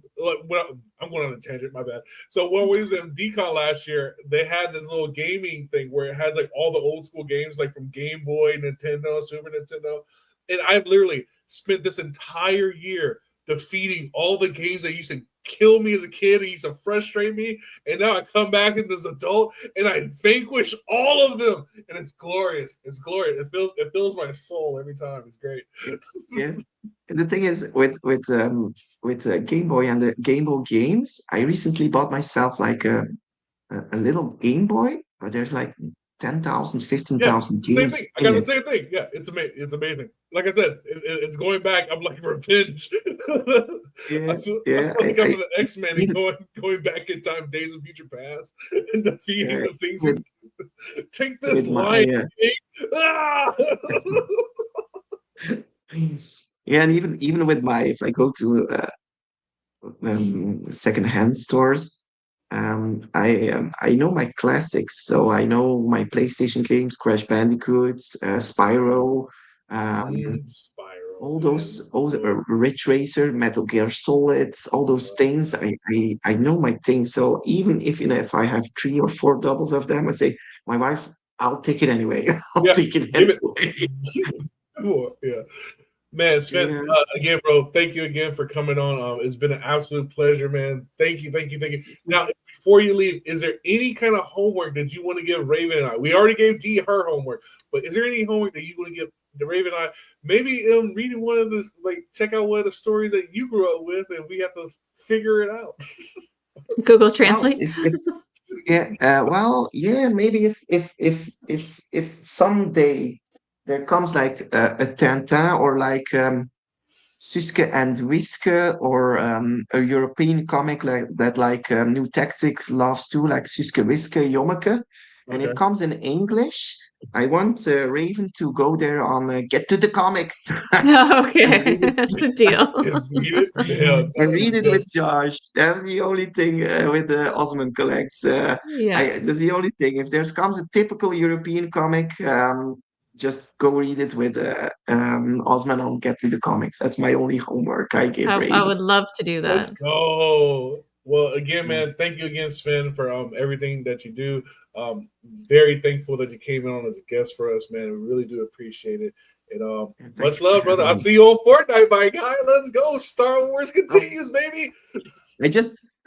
I'm going on a tangent, my bad. So when we was in Decon last year, they had this little gaming thing where it had like all the old school games, like from Game Boy, Nintendo, Super Nintendo, and I've literally spent this entire year defeating all the games that used to kill me as a kid and used to frustrate me, and now I come back as an adult and I vanquish all of them, and it's glorious. It's glorious. It fills my soul every time. It's great. Yeah. And the thing is, with Game Boy and the Game Boy games, I recently bought myself like a little Game Boy, but there's like 10,000, Yeah, 15,000 same games thing. I in got the it. same thing. Yeah, it's amazing. It's amazing. Like I said, it's going back. I'm like revenge. Yeah, I yeah. feel like I'm an X-Men and going back in time, Days of Future Past, and defeating Yeah, the things. with Take this with my lion. Ah! yeah, and even with my if I go to secondhand stores, I know my classics, so I know my PlayStation games, Crash Bandicoots, Spyro, um, Spiral, all man. those Ridge Racer, Metal Gear Solids, all those things. I know my things. So even if if I have 3 or 4 doubles of them, I say my wife, I'll take it anyway. I'll Yeah, take it give it. anyway. More. Yeah. Man, Sven, Yeah. again, bro, thank you again for coming on. It's been an absolute pleasure, man. Thank you, thank you, thank you. Now, before you leave, is there any kind of homework that you want to give Raven and I? We already gave Dee her homework, but is there any homework that you want to give the Raven and I? Maybe reading one of this, like check out one of the stories that you grew up with, and we have to figure it out. Google Well, Translate. if yeah, well, yeah, maybe if someday there comes like a Tintin or like Suske and Wiske or a European comic like that, like New Tactics loves too, like Suske Wiske Jommeke, and Okay. it comes in English. I want Raven to go there on Get to the Comics and Okay, read it that's a deal. And read it. Yeah, and that is read it dope. with Josh. That's the only thing with Osman collects. Yeah. That's the only thing. If there comes a typical European comic, just go read it with Osman on Get to the Comics. That's my only homework I give I Raven. would love to do Let's that. go. Well, again, Mm. man, thank you again, Sven, for everything that you do. Very thankful that you came in on as a guest for us, man. We really do appreciate it. And And thank much you for love, brother. having I'll me. see you on Fortnite, my guy. Let's go. Star Wars Oh, continues, baby.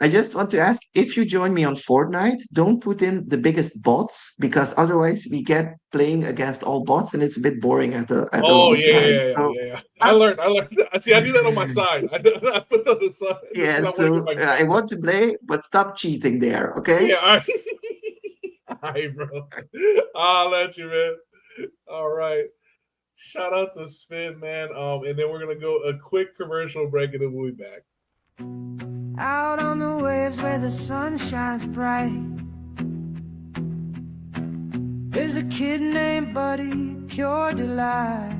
I just want to ask if you join me on Fortnite, don't put in the biggest bots because otherwise we get playing against all bots and it's a bit boring at a Oh long yeah, time. yeah, yeah, So yeah, yeah. I learned. I see. I do that on my side. I put that on the side just yeah, because I want to get so my I guns done. want to play, but stop cheating there, okay? Yeah, all right. All right, bro. I'll let you, man. All right. Shout out to Sven, man. And then we're gonna go a quick commercial break, and then we'll be back. Out on the waves where the sun shines bright, there's a kid named Buddy, pure delight.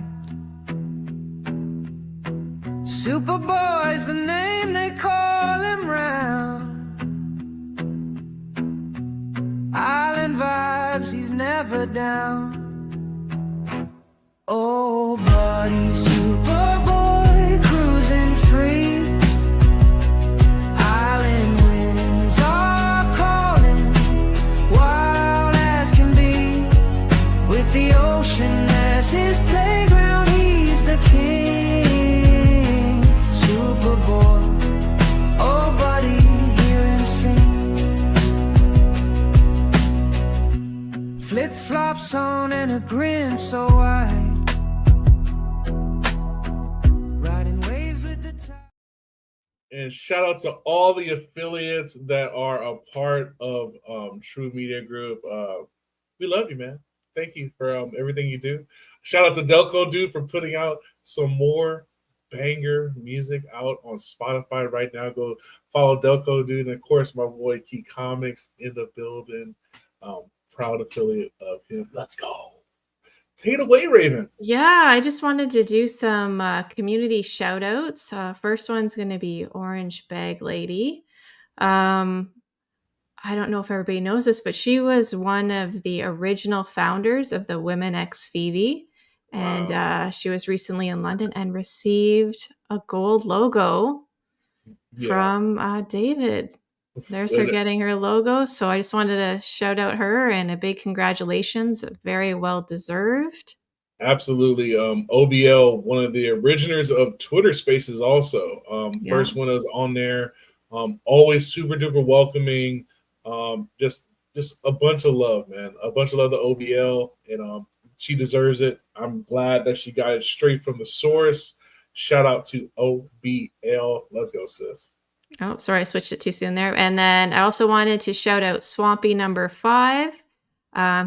Superboy's the name they call him round. Island vibes, he's never down. Oh, Buddy, Superboy, cruising free. Island winds are calling, wild as can be. With the ocean as his playground, he's the king. Superboy, oh buddy, hear him sing. Flip-flops on and a grin so wide. Riding waves with the tide. And shout out to all the affiliates that are a part of True Media Group. We love you, man. Thank you for everything you do. Shout out to Delco Dude for putting out some more banger music out on Spotify right now. Go follow Delco Dude, and of course my boy Key Comics in the building. Proud affiliate of him. Let's go. Take it away, Raven. Yeah, I just wanted to do some community shout outs. First one's going to be Orange Bag Lady. Um, I don't know if everybody knows this, but she was one of the original founders of the Women X Phoebe. And Wow. she was recently in London and received a gold logo Yeah. from David. There's her getting her logo. So I just wanted to shout out her and a big congratulations. Very well deserved. Absolutely. OBL, one of the originators of Twitter Spaces, also. Yeah. First one is on there. Always super duper welcoming. Just a bunch of love, man. A bunch of love to OBL, and she deserves it. I'm glad that she got it straight from the source. Shout out to OBL. Let's go, sis. Oh, sorry, I switched it too soon there. And then I also wanted to shout out Swampy number 5.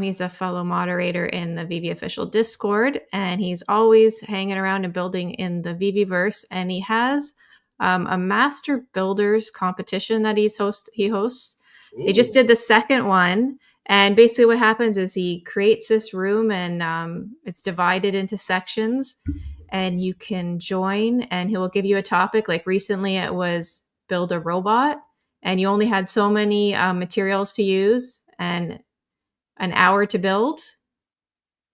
He's a fellow moderator in the VV official Discord, and he's always hanging around and building in the VVverse. And he has a Master Builders competition that he hosts. They just did the second one, and basically what happens is he creates this room, and it's divided into sections, and you can join, and he will give you a topic. Like recently, it was build a robot, and you only had so many materials to use and an hour to build,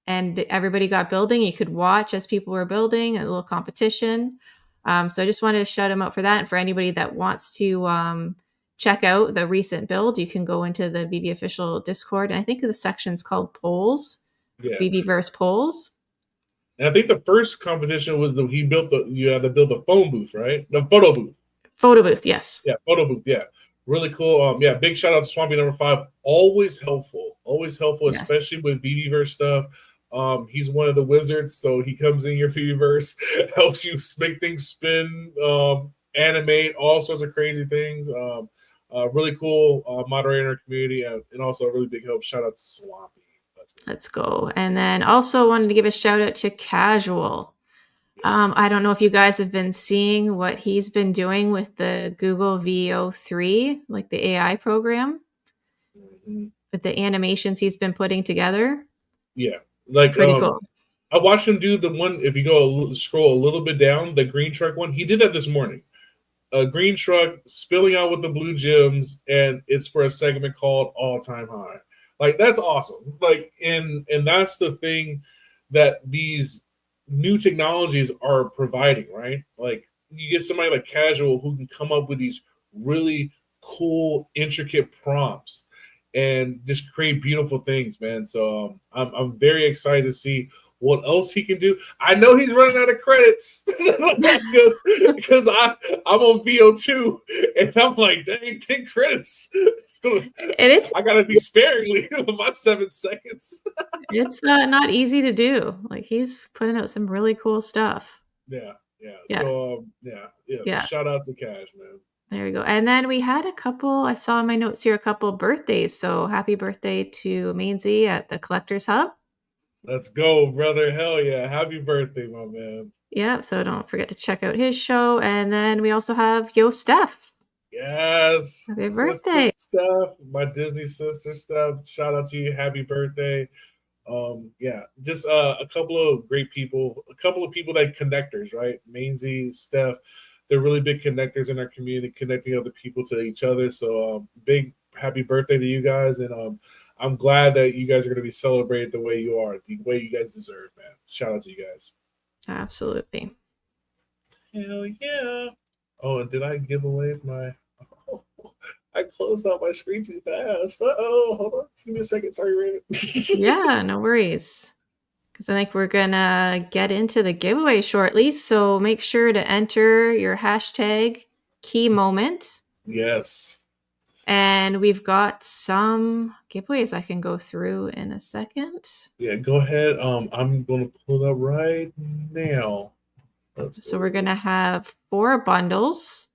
and everybody got building. You could watch as people were building, a little competition. So I just wanted to shout him out for that. And for anybody that wants to check out the recent build, you can go into the VV official Discord, and I think the section's called polls. Yeah. VVverse polls. And I think the first competition was you had to build the phone booth, right? The photo booth. Photo booth, yes. Yeah, photo booth. Yeah, really cool. Yeah, big shout out to Swampy number 5. Always helpful, Yes. especially with VVverse stuff. He's one of the wizards, so he comes in your VVverse, helps you make things spin, animate, all sorts of crazy things. Really cool moderator in our community, and also a really big help. Shout out to Swampy. Let's go. And then also wanted to give a shout out to Casual. Yes. I don't know if you guys have been seeing what he's been doing with the Google VO3, like the AI program, with the animations he's been putting together. Yeah, like Pretty cool. I watched him do the one. If you scroll a little bit down, the green truck one, he did that this morning. A green truck spilling out with the blue gems, and it's for a segment called All Time High. Like, that's awesome. Like, and that's the thing that these new technologies are providing, right? Like, you get somebody like Casual who can come up with these really cool, intricate prompts and just create beautiful things, man. So I'm very excited to see what else he can do. I know he's running out of credits because I'm on VO2, and I'm like, dang, 10 credits. I gotta be sparingly with my 7 seconds. It's not easy to do. Like, he's putting out some really cool stuff. Yeah. Yeah. So Yeah. Shout out to Cash, man. There we go. And then we had I saw in my notes here, a couple birthdays. So happy birthday to Mainsy at the Collectors Hub. Let's go, brother. Hell yeah. Happy birthday, my man. Yeah, so don't forget to check out his show. And then we also have Yo Steph. Yes. Happy birthday. Steph, my Disney sister Steph. Shout out to you. Happy birthday. Just a couple of great people, a couple of people that connectors, right? Mainsy, Steph, they're really big connectors in our community, connecting other people to each other. So big happy birthday to you guys, and I'm glad that you guys are going to be celebrated the way you are, the way you guys deserve, man. Shout out to you guys. Absolutely. Hell yeah. Oh, and did I give away my... Oh, I closed out my screen too fast. Uh-oh, hold on. Give me a second. Sorry, Raven. Yeah, no worries. Because I think we're going to get into the giveaway shortly. So make sure to enter your hashtag key moment. Yes. And we've got some giveaways I can go through in a second. Yeah, go ahead. I'm going to pull it up right now. So we're going to have 4 bundles.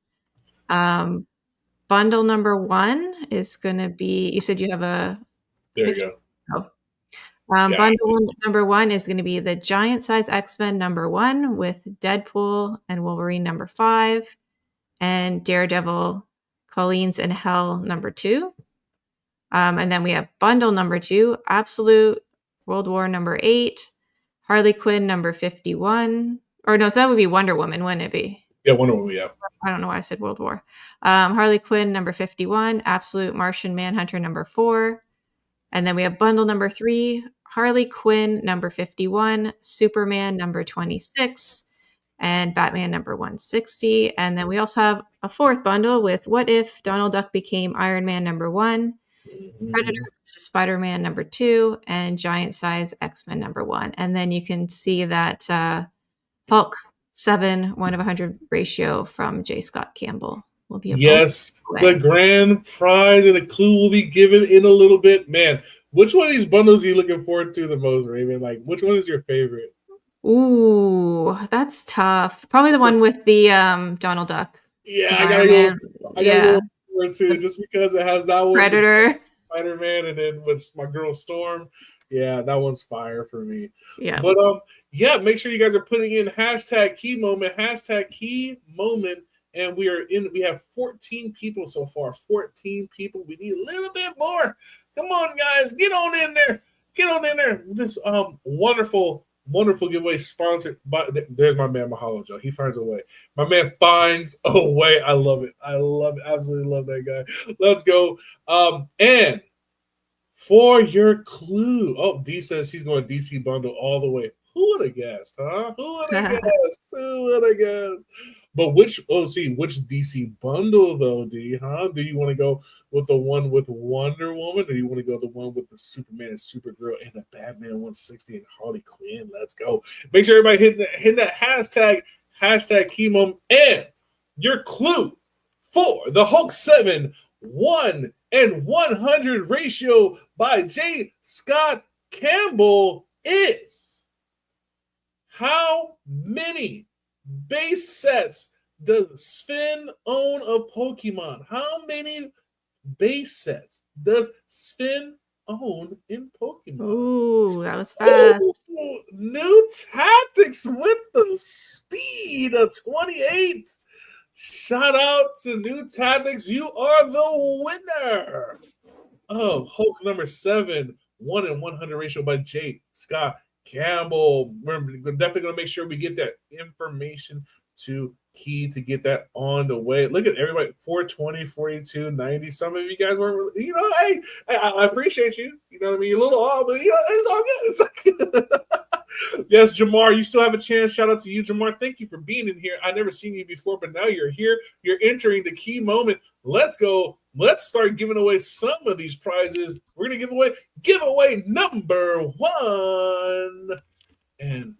Bundle number 1 is going to be, you said you have a... There you go. Oh. Bundle number 1 is going to be the Giant Size X-Men number 1 with Deadpool and Wolverine number 5 and Daredevil, Colleen's in Hell number 2. And then we have bundle number 2, Absolute World War number 8, Harley Quinn number 51. Or no, so that would be Wonder Woman, wouldn't it be? Yeah, Wonder Woman. Yeah. I don't know why I said World War. Harley Quinn number 51, Absolute Martian Manhunter number 4. And then we have bundle number 3, Harley Quinn number 51, Superman number 26, and Batman number 160. And then we also have a 4th bundle with What If Donald Duck Became Iron Man number 1, Predator versus Spider-Man number 2, and Giant Size X-Men number 1. And then you can see that Hulk 7, 1 of 100 ratio from J. Scott Campbell will be a Yes, away. the grand prize and a clue will be given in a little bit. Man, which one of these bundles are you looking forward to the most, Raven? Like, which one is your favorite? Ooh, that's tough. Probably the one with the Donald Duck. Yeah, I Iron gotta Man. go Yeah, forward to just because it has that one, Predator. Spider-Man, and then with my girl Storm. Yeah, that one's fire for me. Yeah. But yeah, make sure you guys are putting in hashtag key moment, and we have 14 people so far. 14 people. We need a little bit more. Come on, guys, get on in there. Get on in there. This wonderful giveaway sponsored by. There's my man Mahalo Joe. He finds a way. My man finds a way. I love it. Absolutely love that guy. Let's go. And for your clue, D says she's going DC bundle all the way. Who would have guessed, huh? Who would have guessed? But which DC bundle though, D, huh? Do you want to go with the one with Wonder Woman, or do you want to go the one with the Superman and Supergirl and the Batman 160 and Harley Quinn? Let's go. Make sure everybody hit that hashtag key moment, and your clue for the Hulk 7 1 and 100 ratio by J. Scott Campbell is: how many base sets does Sven own of Pokemon? How many base sets does Sven own in Pokemon? Ooh, that was fast. Ooh, new tactics with the speed of 28. Shout out to New Tactics. You are the winner of Hulk number 7, 1 in 100 ratio by J. Scott Campbell. We're definitely going to make sure we get that information to Key to get that on the way. Look at everybody, 420, 42, 90. Some of you guys weren't, hey, I appreciate you. You know what I mean? You're a little off, but it's all good. It's all good. Yes, Jamar, you still have a chance. Shout out to you, Jamar. Thank you for being in here. I never seen you before, but now you're here. You're entering the key moment. Let's go. Let's start giving away some of these prizes. We're going to give away giveaway number 1. And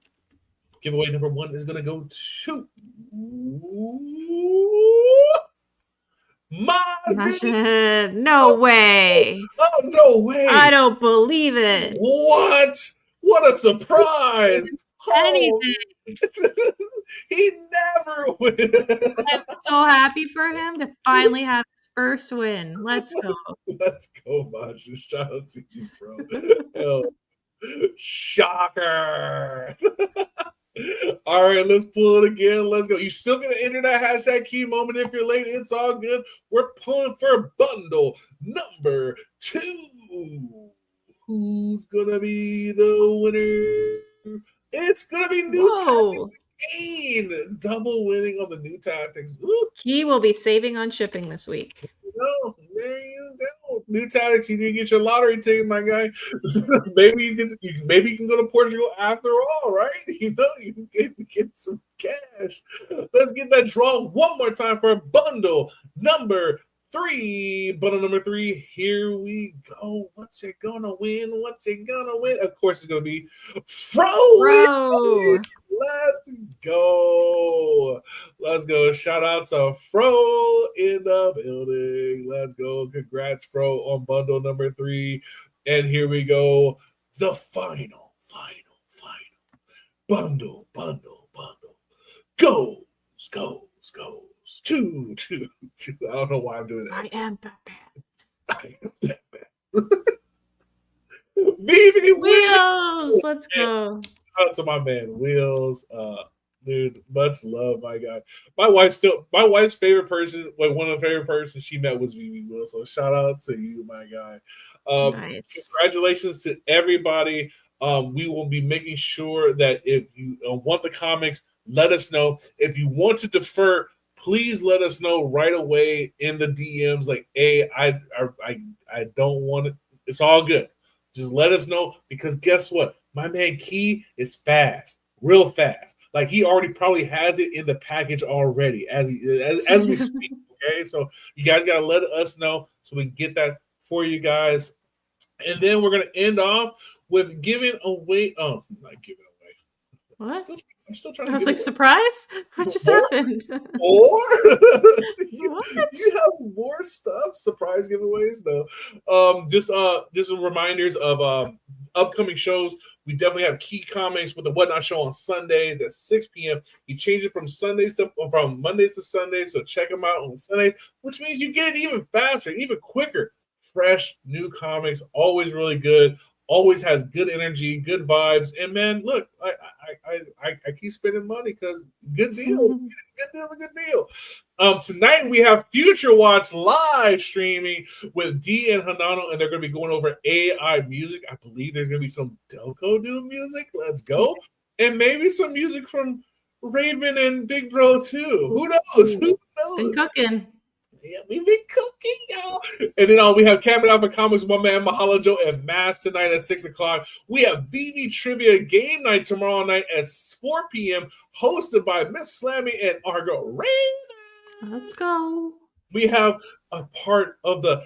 giveaway number 1 is going to go to No way. Oh, no way. I don't believe it. What? What a surprise. Anything. He never wins. I'm so happy for him to finally have his first win. Let's go. Let's go, Masha. Shout out to you, bro. Hell, shocker. All right, let's pull it again. Let's go. You still gonna enter that hashtag key moment if you're late. It's all good. We're pulling for bundle number 2. Who's gonna be the winner? It's gonna be New Tactics. Double winning on the New Tactics. Ooh. He will be saving on shipping this week. No, there you go. New Tactics, you need to get your lottery ticket, my guy. maybe you can go to Portugal after all, right? You can get some cash. Let's get that draw one more time for bundle number 3. Bundle number 3. Here we go. What's it gonna win? Of course, it's gonna be Fro. Let's go. Shout out to Fro in the building. Let's go. Congrats, Fro, on bundle number 3. And here we go. The final bundle goes to. I don't know why I'm doing that. I am Batman. Vivi Wheels. Let's go. Shout out to my man Wheels. Dude, much love, my guy. My wife's favorite person, like one of the favorite persons she met was Vivi Wheels. So shout out to you, my guy. Nice. Congratulations to everybody We will be making sure that if you want the comics, let us know. If you want to defer, please let us know right away in the DMs. Like, hey, I don't want it. It's all good. Just let us know, because guess what? My man Key is fast, real fast. Like, he already probably has it in the package already as we speak. Okay, so you guys gotta let us know so we can get that for you guys. And then we're gonna end off with giving away. Oh, not giving away. What? I'm still trying to. I was give like, away. surprise? What just More? happened? Or you What? have more stuff, surprise giveaways though. Just reminders of upcoming shows. We definitely have Key Comics with the Whatnot Show on Sundays at 6 p.m. He changed it from Mondays to Sundays, so check him out on Sunday, which means you get it even faster, even quicker. Fresh new comics, always really good. Always has good energy, good vibes, and man, look, I keep spending money because good deal, good deal. Tonight we have Future Watch live streaming with D and Hanano, and they're going to be going over AI music. I believe there's going to be some Delco Doom music. Let's go, and maybe some music from Raven and Big Bro too. Who knows? Who knows? Been cooking. Yeah, we be cooking, y'all. And then we have Cabin Alpha Comics, my man Mahalo Joe and Mass tonight at 6 o'clock. We have VV Trivia Game Night tomorrow night at 4 p.m. hosted by Miss Slammy and Argo Rain. Let's go. We have a part of the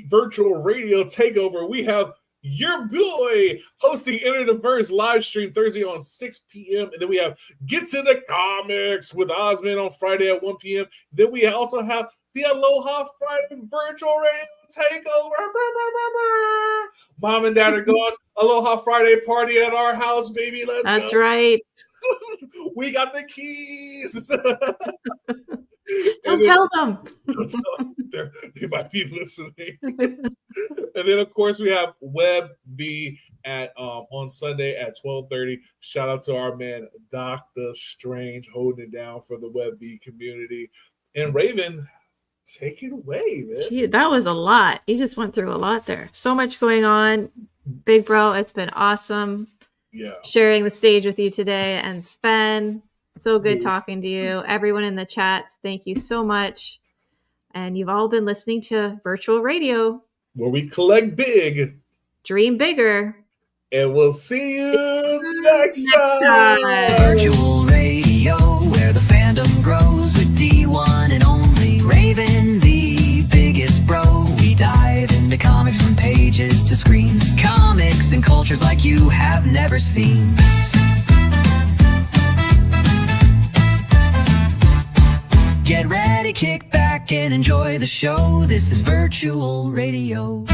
virtual radio takeover. We have your boy hosting Enter the Verse live stream Thursday on 6 p.m. And then we have Get to the Comics with Osmond on Friday at 1 p.m. Then we also have the Aloha Friday virtual radio takeover. Mom and Dad are going Aloha Friday party at our house, baby. Let's go. That's right. We got the keys. Don't tell them. They might be listening. And then, of course, we have Web V at on Sunday at 12:30. Shout out to our man Dr. Strange holding it down for the Web V community. And Raven, take it away, man. Gee, that was a lot. You just went through a lot there. So much going on. Big Bro, it's been awesome. Yeah. Sharing the stage with you today. And Sven, so good talking to you. Everyone in the chats, thank you so much. And you've all been listening to Virtual Radio. Where we collect big. Dream bigger. And we'll see you next time. Virtual radio, where the fandom grows with D1 and only Raven, the biggest bro. We dive into comics from pages to screens, comics and cultures like you have never seen. Get ready, kick back and enjoy the show. This is Virtual Radio.